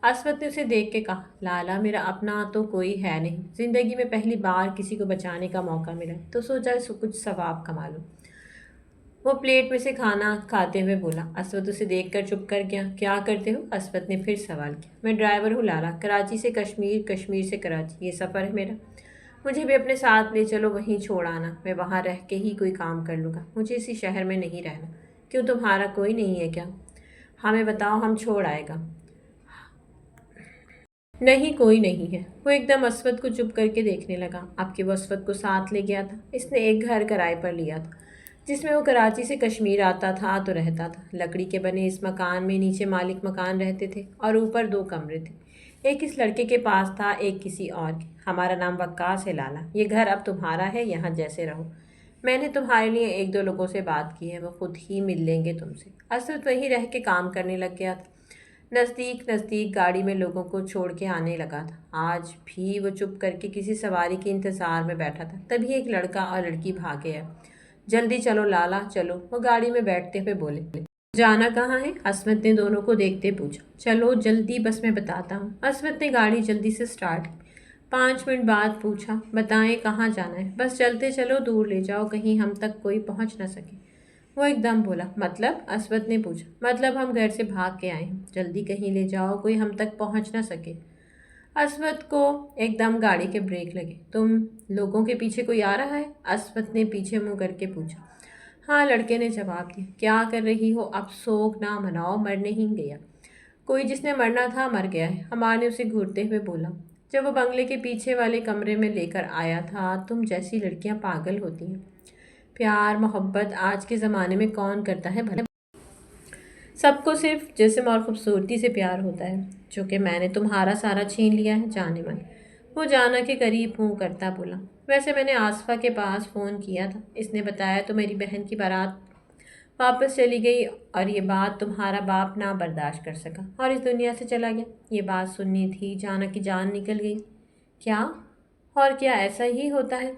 اسود نے اسے دیکھ کے کہا، لالا میرا اپنا تو کوئی ہے نہیں، زندگی میں پہلی بار کسی کو بچانے کا موقع ملا تو سوچا کچھ ثواب کما لوں۔ وہ پلیٹ میں سے کھانا کھاتے ہوئے بولا۔ اسود اسے دیکھ کر چپ کر گیا۔ کیا کرتے ہو؟ اسود نے پھر سوال کیا۔ میں ڈرائیور ہوں لالا، کراچی سے کشمیر، کشمیر سے کراچی، یہ سفر ہے میرا۔ مجھے بھی اپنے ساتھ لے چلو، وہیں چھوڑ آنا، میں وہاں رہ کے ہی کوئی کام کر لوں گا، مجھے اسی شہر میں نہیں رہنا۔ کیوں تمہارا کوئی نہیں ہے کیا؟ ہمیں بتاؤ، ہم چھوڑ آئے گا۔ نہیں کوئی نہیں ہے۔ وہ ایک دم اسود کو چپ کر کے دیکھنے لگا۔ اب کہ وہ اسود کو ساتھ لے گیا تھا، اس نے ایک گھر کرائے پر لیا تھا جس میں وہ کراچی سے کشمیر آتا تھا تو رہتا تھا۔ لکڑی کے بنے اس مکان میں نیچے مالک مکان رہتے تھے اور اوپر 2 کمرے تھے، ایک اس لڑکے کے پاس تھا، ایک کسی اور کے۔ ہمارا نام وقاص ہے لالا، یہ گھر اب تمہارا ہے، یہاں جیسے رہو۔ میں نے تمہارے لیے 1-2 لوگوں سے بات کی ہے، وہ خود ہی مل لیں گے تم سے۔ اسود وہیں رہ کے کام کرنے لگ گیا تھا، نزدیک نزدیک گاڑی میں لوگوں کو چھوڑ کے آنے لگا تھا۔ آج بھی وہ چپ کر کے کسی سواری کے انتظار میں بیٹھا تھا، تبھی ایک لڑکا اور لڑکی بھاگے آئے۔ جلدی چلو لالا چلو، وہ گاڑی میں بیٹھتے ہوئے بولے۔ جانا کہاں ہے؟ اسود نے دونوں کو دیکھتے پوچھا۔ چلو جلدی، بس میں بتاتا ہوں۔ اسود نے گاڑی جلدی سے سٹارٹ کی۔ 5 منٹ بعد پوچھا، بتائیں کہاں جانا ہے؟ بس چلتے چلو، دور لے جاؤ، کہیں ہم تک کوئی پہنچ نہ سکے۔ وہ ایک دم بولا، مطلب؟ اسود نے پوچھا۔ مطلب ہم گھر سے بھاگ کے آئے ہیں، جلدی کہیں لے جاؤ، کوئی ہم تک پہنچ نہ سکے۔ اسود کو ایک دم گاڑی کے بریک لگے۔ تم لوگوں کے پیچھے کوئی آ رہا ہے؟ اسود نے پیچھے منہ کر کے پوچھا۔ ہاں، لڑکے نے جواب دیا۔ کیا کر رہی ہو؟ اب سوگ نہ مناؤ، مر نہیں گیا کوئی، جس نے مرنا تھا مر گیا ہے، عمار نے اسے گھورتے ہوئے بولا۔ جب وہ بنگلے کے پیچھے والے کمرے میں لے کر آیا تھا، تم جیسی لڑکیاں پاگل ہوتی ہیں۔ پیار محبت آج کے زمانے میں کون کرتا ہے بھلا؟ سب کو صرف جسم اور خوبصورتی سے پیار ہوتا ہے، جو کہ میں نے تمہارا سارا چھین لیا ہے جانے من۔ وہ جانا کے قریب منہ کرتا بولا۔ ویسے میں نے آصفہ کے پاس فون کیا تھا، اس نے بتایا تو میری بہن کی بارات واپس چلی گئی اور یہ بات تمہارا باپ نہ برداشت کر سکا اور اس دنیا سے چلا گیا۔ یہ بات سننی تھی، جانا کی جان نکل گئی۔ کیا؟ اور کیا ایسا ہی ہوتا ہے؟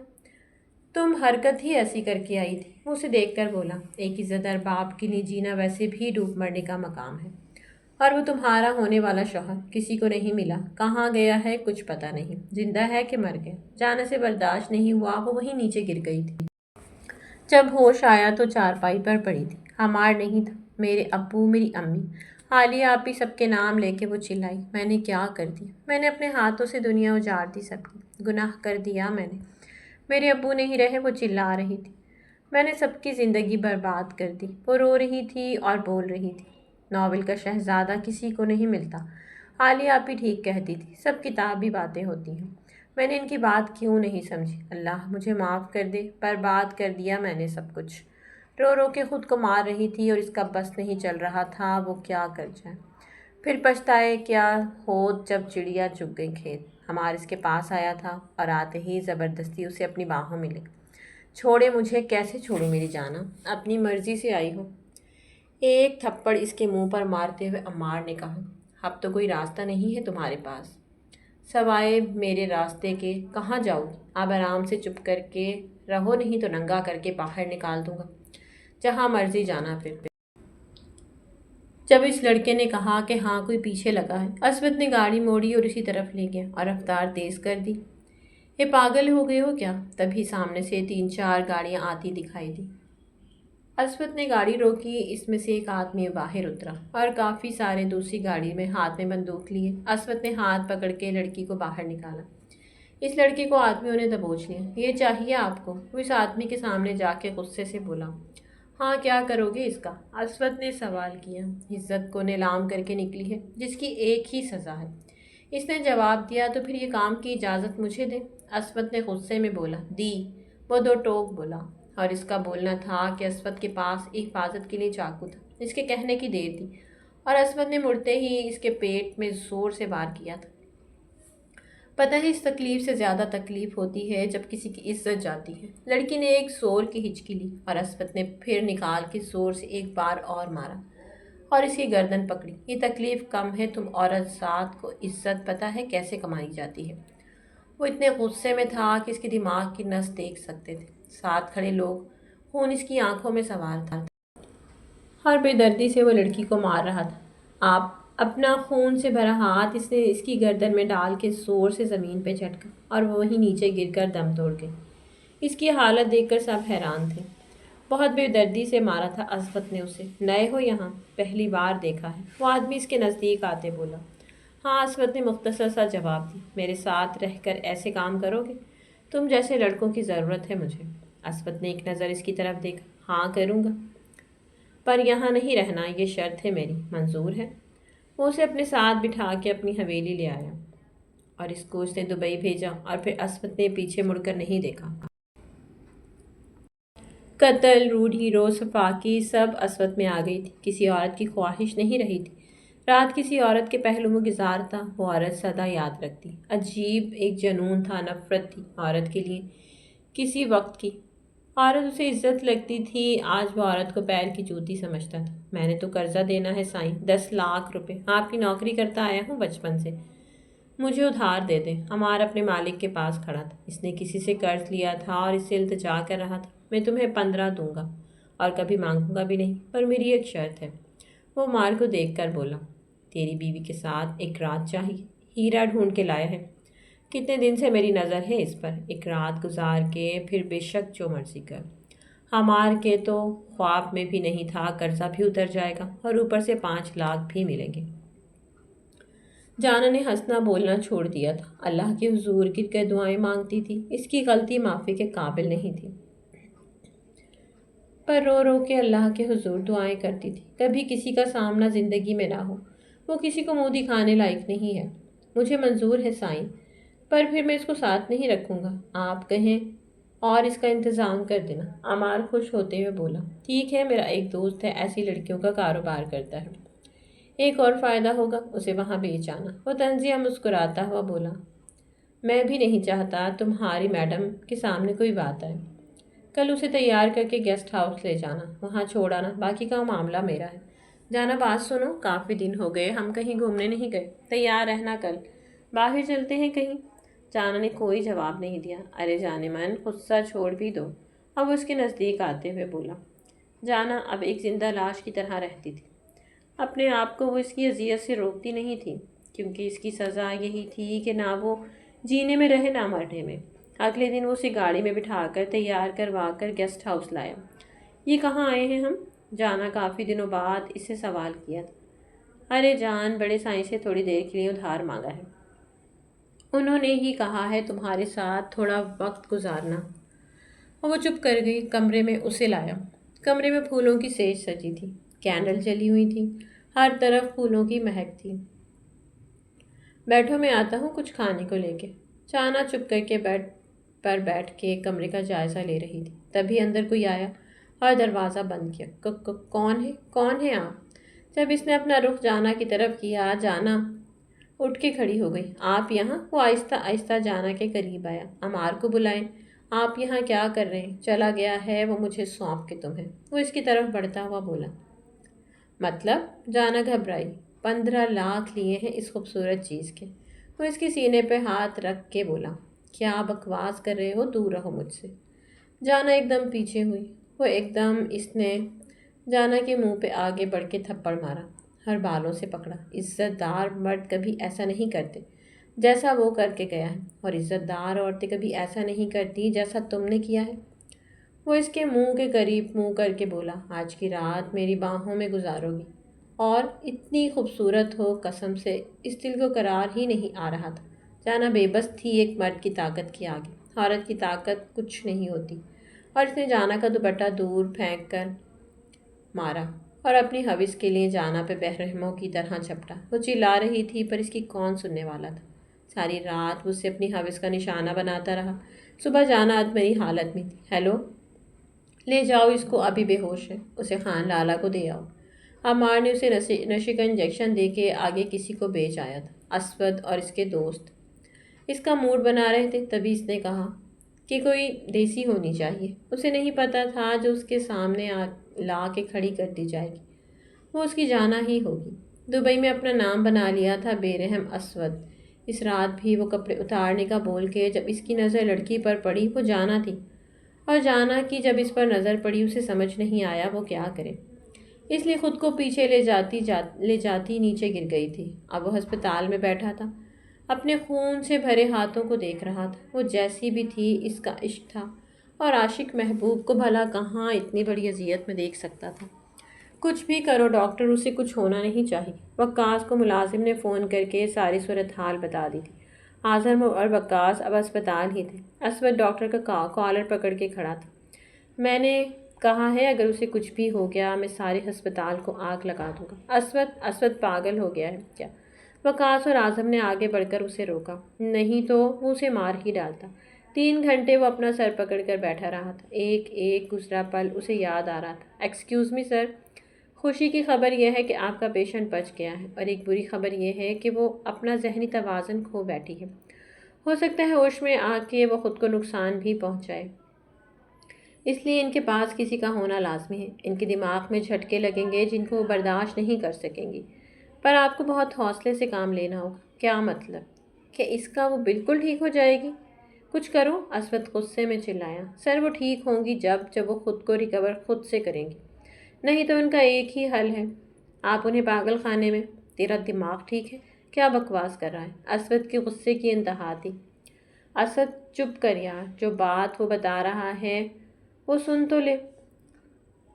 تم حرکت ہی ایسی کر کے آئی تھی۔ وہ اسے دیکھ کر بولا، ایک عزت دار باپ کے لیے جینا ویسے بھی ڈوب مرنے کا مقام ہے، اور وہ تمہارا ہونے والا شوہر کسی کو نہیں ملا، کہاں گیا ہے کچھ پتہ نہیں، زندہ ہے کہ مر گیا۔ جانا سے برداشت نہیں ہوا، وہ وہیں نیچے گر گئی تھی۔ جب ہوش آیا تو چارپائی پر پڑی تھی، عمار نہیں تھا، میرے ابو، میری امی، حالیہ آپی، سب کے نام لے کے وہ چلائی۔ میں نے کیا کر دیا؟ میں نے اپنے ہاتھوں سے دنیا اجاڑ دی سب کی، گناہ کر دیا میں نے۔ میرے ابو نہیں رہے، وہ چلا رہی تھی۔ میں نے سب کی زندگی برباد کر دی۔ وہ رو رہی تھی اور بول رہی تھی، ناول کا شہزادہ کسی کو نہیں ملتا۔ حالیہ آپی ٹھیک کہتی تھی، سب کتابی باتیں ہوتی ہیں۔ میں نے ان کی بات کیوں نہیں سمجھی؟ اللہ مجھے معاف کر دے، برباد کر دیا میں نے سب کچھ۔ رو رو کے خود کو مار رہی تھی اور اس کا بس نہیں چل رہا تھا، وہ کیا کر جائے۔ پھر پچھتائے کیا ہوت جب چڑیا چگ گئی کھیت۔ ہمار اس کے پاس آیا تھا اور آتے ہی زبردستی اسے اپنی باہوں میں لے۔ چھوڑے مجھے، کیسے چھوڑوں میری جانا، اپنی مرضی سے آئی ہوں۔ ایک تھپڑ اس کے منہ پر مارتے ہوئے عمار نے کہا، اب تو کوئی راستہ نہیں ہے تمہارے پاس سوائے میرے راستے کے، کہاں جاؤ گی؟ اب آرام سے چپ کر کے رہو، نہیں تو ننگا کر کے باہر نکال دوں گا، جہاں مرضی جانا پھر۔ جب اس لڑکے نے کہا کہ ہاں کوئی پیچھے لگا ہے، عصمت نے گاڑی موڑی اور اسی طرف لے گیا اور رفتار تیز کر دی۔ یہ پاگل ہو گئے ہو کیا؟ تبھی سامنے سے 3-4 گاڑیاں آتی دکھائی دی۔ عصمت نے گاڑی روکی، اس میں سے ایک آدمی باہر اترا اور کافی سارے دوسری گاڑی میں ہاتھ میں بندوق لیے۔ عصمت نے ہاتھ پکڑ کے لڑکی کو باہر نکالا۔ اس لڑکے کو آدمیوں نے دبوچ لیا۔ یہ چاہیے آپ کو؟ وہ اس آدمی کے سامنے جا کے غصے سے بولا۔ ہاں، کیا کرو گے اس کا؟ عصمت نے سوال کیا۔ عزت کو نیلام کر کے نکلی ہے، جس کی ایک ہی سزا ہے۔ اس نے جواب دیا، تو پھر یہ کام کی اجازت مجھے دے۔ عصمت نے غصے میں بولا۔ دی۔ وہ 2 ٹوک بولا اور اس کا بولنا تھا کہ عصمت کے پاس حفاظت کے لیے چاقو تھا۔ اس کے کہنے کی دیر تھی اور عصمت نے مڑتے ہی اس کے پیٹ میں زور سے وار کیا تھا۔ پتہ ہے اس تکلیف سے زیادہ تکلیف ہوتی ہے جب کسی کی عزت جاتی ہے۔ لڑکی نے ایک زور کی ہچکی لی اور عصمت نے پھر نکال کے زور سے ایک بار اور مارا اور اس کی گردن پکڑی۔ یہ تکلیف کم ہے، تم عورت ذات کو عزت پتہ ہے کیسے کمائی جاتی ہے۔ وہ اتنے غصے میں تھا کہ اس کے دماغ کی نس دیکھ سکتے تھے۔ ساتھ کھڑے لوگ، خون اس کی آنکھوں میں سوار تھا اور بے دردی سے وہ لڑکی کو مار رہا تھا۔ آپ اپنا خون سے بھرا ہاتھ اس نے اس کی گردن میں ڈال کے زور سے زمین پہ جھٹکا اور وہ وہیں نیچے گر کر دم توڑ گئی۔ اس کی حالت دیکھ کر سب حیران تھے۔ بہت بے دردی سے مارا تھا عصمت نے اسے۔ نئے ہو یہاں؟ پہلی بار دیکھا ہے؟ وہ آدمی اس کے نزدیک آتے بولا۔ ہاں، عصمت نے مختصر سا جواب دی۔ میرے ساتھ رہ کر ایسے کام کرو گے؟ تم جیسے لڑکوں کی ضرورت ہے مجھے۔ عصمت نے ایک نظر اس کی طرف دیکھا۔ ہاں کروں گا، پر یہاں نہیں رہنا، یہ شرط ہے میری، منظور ہے؟ وہ اسے اپنے ساتھ بٹھا کے اپنی حویلی لے آیا اور اس کو اس نے دبئی بھیجا اور پھر عصمت نے پیچھے مڑ کر نہیں دیکھا۔ قتل، روڑھی، روز صفاقی سب عصمت میں آ گئی تھی۔ کسی عورت کی خواہش نہیں رہی تھی۔ رات کسی عورت کے پہلو میں گزارتا، وہ عورت سدا یاد رکھتی۔ عجیب ایک جنون تھا، نفرت تھی عورت کے لیے کسی وقت کی۔ عورت اسے عزت لگتی تھی، آج وہ عورت کو پیر کی جوتی سمجھتا تھا۔ میں نے تو قرضہ دینا ہے سائیں، 10 لاکھ روپے، آپ کی نوکری کرتا آیا ہوں بچپن سے، مجھے ادھار دے دیں۔ ہمارا اپنے مالک کے پاس کھڑا تھا، اس نے کسی سے قرض لیا تھا اور اس سے التجا کر رہا تھا، میں تمہیں 15 دوں گا اور کبھی مانگوں گا بھی نہیں، پر میری ایک شرط ہے۔ وہ مار کو دیکھ کر بولا، تیری بیوی کے ساتھ ایک رات چاہیے، ہیرا ڈھونڈ کے لایا ہے، کتنے دن سے میری نظر ہے اس پر، ایک رات گزار کے پھر بے شک جو مرضی کر۔ ہمار کے تو خواب میں بھی نہیں تھا قرضہ بھی اتر جائے گا اور اوپر سے 5 لاکھ بھی ملیں گے۔ جانا نے ہنسنا بولنا چھوڑ دیا تھا، اللہ کے حضور گر کر دعائیں مانگتی تھی۔ اس کی غلطی معافی کے قابل نہیں تھی، پر رو رو کے اللہ کے حضور دعائیں کرتی تھی۔ کبھی کسی کا سامنا زندگی میں نہ ہو، وہ کسی کو منہ دکھانے لائق نہیں ہے۔ مجھے منظور ہے سائیں، پر پھر میں اس کو ساتھ نہیں رکھوں گا، آپ کہیں اور اس کا انتظام کر دینا۔ عمار خوش ہوتے ہوئے بولا، ٹھیک ہے، میرا ایک دوست ہے ایسی لڑکیوں کا کاروبار کرتا ہے، ایک اور فائدہ ہوگا، اسے وہاں بیچ آنا۔ وہ طنزیہ مسکراتا ہوا بولا، میں بھی نہیں چاہتا تمہاری میڈم کے سامنے کوئی بات آئے۔ کل اسے تیار کر کے گیسٹ ہاؤس لے جانا، وہاں چھوڑ آنا، باقی کا معاملہ میرا ہے۔ جانا بات سنو، کافی دن ہو گئے ہم کہیں گھومنے نہیں گئے، تیار رہنا، کل باہر چلتے ہیں کہیں۔ جانا نے کوئی جواب نہیں دیا۔ ارے جانے من، غصہ چھوڑ بھی دو۔ اب وہ اس کے نزدیک آتے ہوئے بولا۔ جانا اب ایک زندہ لاش کی طرح رہتی تھی۔ اپنے آپ کو وہ اس کی اذیت سے روکتی نہیں تھی، کیونکہ اس کی سزا یہی تھی کہ نہ وہ جینے میں رہے نہ مرنے میں۔ اگلے دن وہ اسے گاڑی میں بٹھا کر تیار کروا کر گیسٹ ہاؤس لایا۔ یہ کہاں آئے ہیں ہم؟ جانا کافی دنوں بعد اس سے سوال کیا تھا۔ ارے جان، بڑے سائیں سے تھوڑی دیر کے لیے ادھار مانگا ہے، انہوں نے ہی کہا ہے تمہارے ساتھ تھوڑا وقت گزارنا۔ اور وہ چپ کر گئی۔ کمرے میں اسے لایا۔ کمرے میں پھولوں کی سیج سجی تھی، کینڈل جلی ہوئی تھی، ہر طرف پھولوں کی مہک تھی۔ بیٹھو، میں آتا ہوں کچھ کھانے کو لے کے۔ جانا چپ کر کے بیڈ پر بیٹھ کے کمرے کا جائزہ لے رہی تھی، تبھی اندر کوئی آیا اور دروازہ بند کیا۔ کون ہے؟ کون ہے آپ؟ جب اس نے اپنا رخ جانا کی طرف کیا، جانا اٹھ کے کھڑی ہو گئی۔ آپ یہاں؟ وہ آہستہ آہستہ جانا کے قریب آیا۔ عمار کو بلائیں۔ آپ یہاں کیا کر رہے ہیں؟ چلا گیا ہے وہ مجھے سونپ کے تمہیں۔ وہ اس کی طرف بڑھتا ہوا بولا۔ مطلب؟ جانا گھبرائی۔ 15 لاکھ لیے ہیں اس خوبصورت چیز کے۔ وہ اس کے سینے پہ ہاتھ رکھ کے بولا۔ کیا بکواس کر رہے ہو؟ دور رہو مجھ سے۔ جانا ایک دم پیچھے ہوئی۔ وہ ایک دم اس نے جانا کے منہ پہ آگے بڑھ کے تھپڑ مارا، ہر بالوں سے پکڑا۔ عزت دار مرد کبھی ایسا نہیں کرتے جیسا وہ کر کے گیا ہے، اور عزت دار عورتیں کبھی ایسا نہیں کرتی جیسا تم نے کیا ہے۔ وہ اس کے منہ کے قریب منہ کر کے بولا۔ آج کی رات میری باہوں میں گزارو گی، اور اتنی خوبصورت ہو، قسم سے اس دل کو قرار ہی نہیں آ رہا تھا۔ جانا بے بس تھی ایک مرد کی طاقت کے آگے۔ عورت کی طاقت کچھ نہیں ہوتی، اور اس نے جانا کا دوپٹہ دور پھینک کر مارا اور اپنی حوث کے لیے جانا پہ بے رحموں کی طرح چپٹا۔ وہ چلا رہی تھی پر اس کی کون سننے والا تھا۔ ساری رات وہ اسے اپنی حوث کا نشانہ بناتا رہا۔ صبح جانا ادمری حالت میں تھی۔ ہیلو، لے جاؤ اس کو، ابھی بے ہوش ہے، اسے خان لالا کو دے آؤ۔ عمار نے اسے نشے کا انجیکشن دے کے آگے کسی کو بیچ آیا تھا۔ اسود اور اس کے دوست اس کا موڈ بنا رہے تھے، تبھی اس نے کہا کہ کوئی دیسی ہونی چاہیے۔ اسے نہیں پتا تھا جو اس کے سامنے لا کے کھڑی کر دی جائے گی وہ اس کی جانا ہی ہوگی۔ دبئی میں اپنا نام بنا لیا تھا بے رحم اسود۔ اس رات بھی وہ کپڑے اتارنے کا بول کے جب اس کی نظر لڑکی پر پڑی، وہ جانا تھی، اور جانا کی جب اس پر نظر پڑی اسے سمجھ نہیں آیا وہ کیا کرے، اس لیے خود کو پیچھے لے جاتی نیچے گر گئی تھی۔ اب وہ ہسپتال میں بیٹھا تھا، اپنے خون سے بھرے ہاتھوں کو دیکھ رہا تھا۔ وہ جیسی بھی تھی اس کا عشق تھا، اور عاشق محبوب کو بھلا کہاں اتنی بڑی اذیت میں دیکھ سکتا تھا۔ کچھ بھی کرو ڈاکٹر، اسے کچھ ہونا نہیں چاہیے۔ وقاص کو ملازم نے فون کر کے ساری صورتحال بتا دی تھی۔ اظہر اور وقاص اب اسپتال ہی تھے۔ اسود ڈاکٹر کا کالر پکڑ کے کھڑا تھا۔ میں نے کہا ہے اگر اسے کچھ بھی ہو گیا میں سارے ہسپتال کو آگ لگا دوں گا۔ اسود پاگل ہو گیا ہے کیا؟ وقاص اور اعظم نے آگے بڑھ کر اسے روکا۔ نہیں تو وہ اسے مار ہی ڈالتا۔ 3 گھنٹے وہ اپنا سر پکڑ کر بیٹھا رہا تھا۔ ایک ایک گزرا پل اسے یاد آ رہا تھا۔ ایکسکیوز می سر، خوشی کی خبر یہ ہے کہ آپ کا پیشنٹ بچ گیا ہے، اور ایک بری خبر یہ ہے کہ وہ اپنا ذہنی توازن کھو بیٹھی ہے۔ ہو سکتا ہے ہوش میں آ کے وہ خود کو نقصان بھی پہنچائے، اس لیے ان کے پاس کسی کا ہونا لازمی ہے۔ ان کے دماغ میں جھٹکے لگیں گے جن کو وہ برداشت نہیں کر سکیں گی، پر آپ کو بہت حوصلے سے کام لینا ہوگا۔ کیا مطلب؟ کہ اس کا وہ بالکل ٹھیک ہو جائے گی؟ کچھ کرو، اسود غصے میں چلایا۔ سر وہ ٹھیک ہوں گی جب وہ خود کو ریکور خود سے کریں گی، نہیں تو ان کا ایک ہی حل ہے، آپ انہیں پاگل خانے میں۔ تیرا دماغ ٹھیک ہے؟ کیا بکواس کر رہا ہے؟ اسود کے غصے کی انتہا تھی۔ اسد چپ کر یار، جو بات وہ بتا رہا ہے وہ سن تو لے۔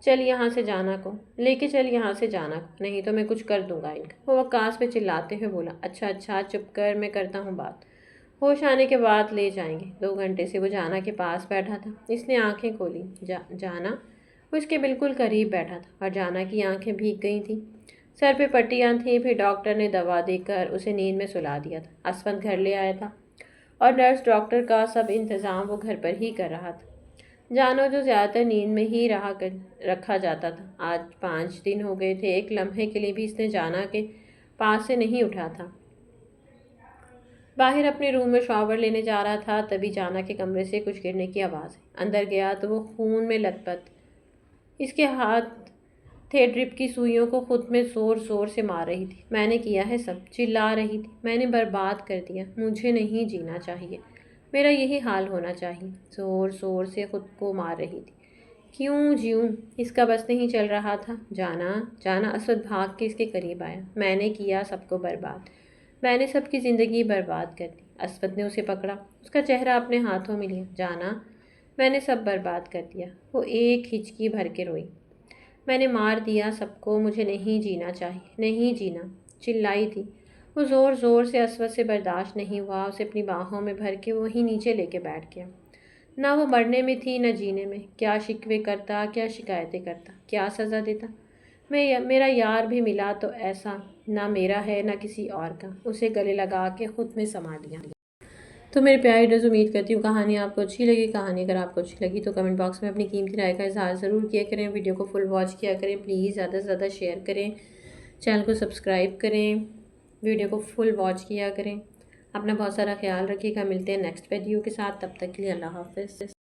چل یہاں سے جانا کو لے کے چل یہاں سے جانا کو، نہیں تو میں کچھ کر دوں گا ان کا۔ وہ وقاص پہ چلاتے ہوئے بولا۔ اچھا چپ کر، میں کرتا ہوں بات، ہوش آنے کے بعد لے جائیں گے۔ 2 گھنٹے سے وہ جانا کے پاس بیٹھا تھا۔ اس نے آنکھیں کھولی۔ جانا؟ وہ اس کے بالکل قریب بیٹھا تھا، اور جانا کی آنکھیں بھیگ گئی تھیں، سر پہ پٹیاں تھیں۔ پھر ڈاکٹر نے دوا دے کر اسے نیند میں سلا دیا تھا۔ اسود گھر لے آیا تھا، اور نرس ڈاکٹر کا سب انتظام وہ گھر پر ہی کر رہا تھا۔ جانا جو زیادہ تر نیند میں ہی رکھا جاتا تھا، آج 5 دن ہو گئے تھے ایک لمحے کے لیے بھی اس نے جانا کے پاس سے نہیں اٹھا تھا۔ باہر اپنے روم میں شاور لینے جا رہا تھا، تبھی جانا کے کمرے سے کچھ گرنے کی آواز آئی۔ اندر گیا تو وہ خون میں لت پت، اس کے ہاتھ تھے ڈرپ کی سوئیوں کو خود میں زور سے مار رہی تھی۔ میں نے کیا ہے سب، چلا رہی تھی۔ میں نے برباد کر دیا، مجھے نہیں جینا چاہیے، میرا یہی حال ہونا چاہیے۔ زور سے خود کو مار رہی تھی۔ کیوں جیوں؟ اس کا بس نہیں چل رہا تھا۔ جانا اسود بھاگ کے اس کے قریب آیا۔ میں نے کیا سب کو برباد، میں نے سب کی زندگی برباد کر دی۔ اسود نے اسے پکڑا، اس کا چہرہ اپنے ہاتھوں میں لیا۔ جانا، میں نے سب برباد کر دیا۔ وہ ایک ہچکی بھر کے روئی۔ میں نے مار دیا سب کو، مجھے نہیں جینا چاہیے، نہیں جینا، چلائی تھی وہ زور سے۔ اسود سے برداشت نہیں ہوا، اسے اپنی باہوں میں بھر کے وہیں نیچے لے کے بیٹھ گیا۔ نہ وہ مرنے میں تھی نہ جینے میں۔ کیا شکوے کرتا، کیا شکایتیں کرتا، کیا سزا دیتا؟ میرا یار بھی ملا تو ایسا نہ میرا ہے نہ کسی اور کا، اسے گلے لگا کے خود میں سما لیا۔ تو میرے پیارے ریڈرز، امید کرتی ہوں کہانی آپ کو اچھی لگی۔ کہانی اگر آپ کو اچھی لگی تو کمنٹ باکس میں اپنی قیمتی رائے کا اظہار ضرور کیا کریں، ویڈیو کو فل واچ کیا کریں، پلیز زیادہ سے زیادہ شیئر کریں چینل کو سبسکرائب کریں، ویڈیو کو فل واچ کیا کریں۔ اپنا بہت سارا خیال رکھیے گا، ملتے ہیں نیکسٹ ویڈیو کے ساتھ، تب تک کے لیے اللہ حافظ۔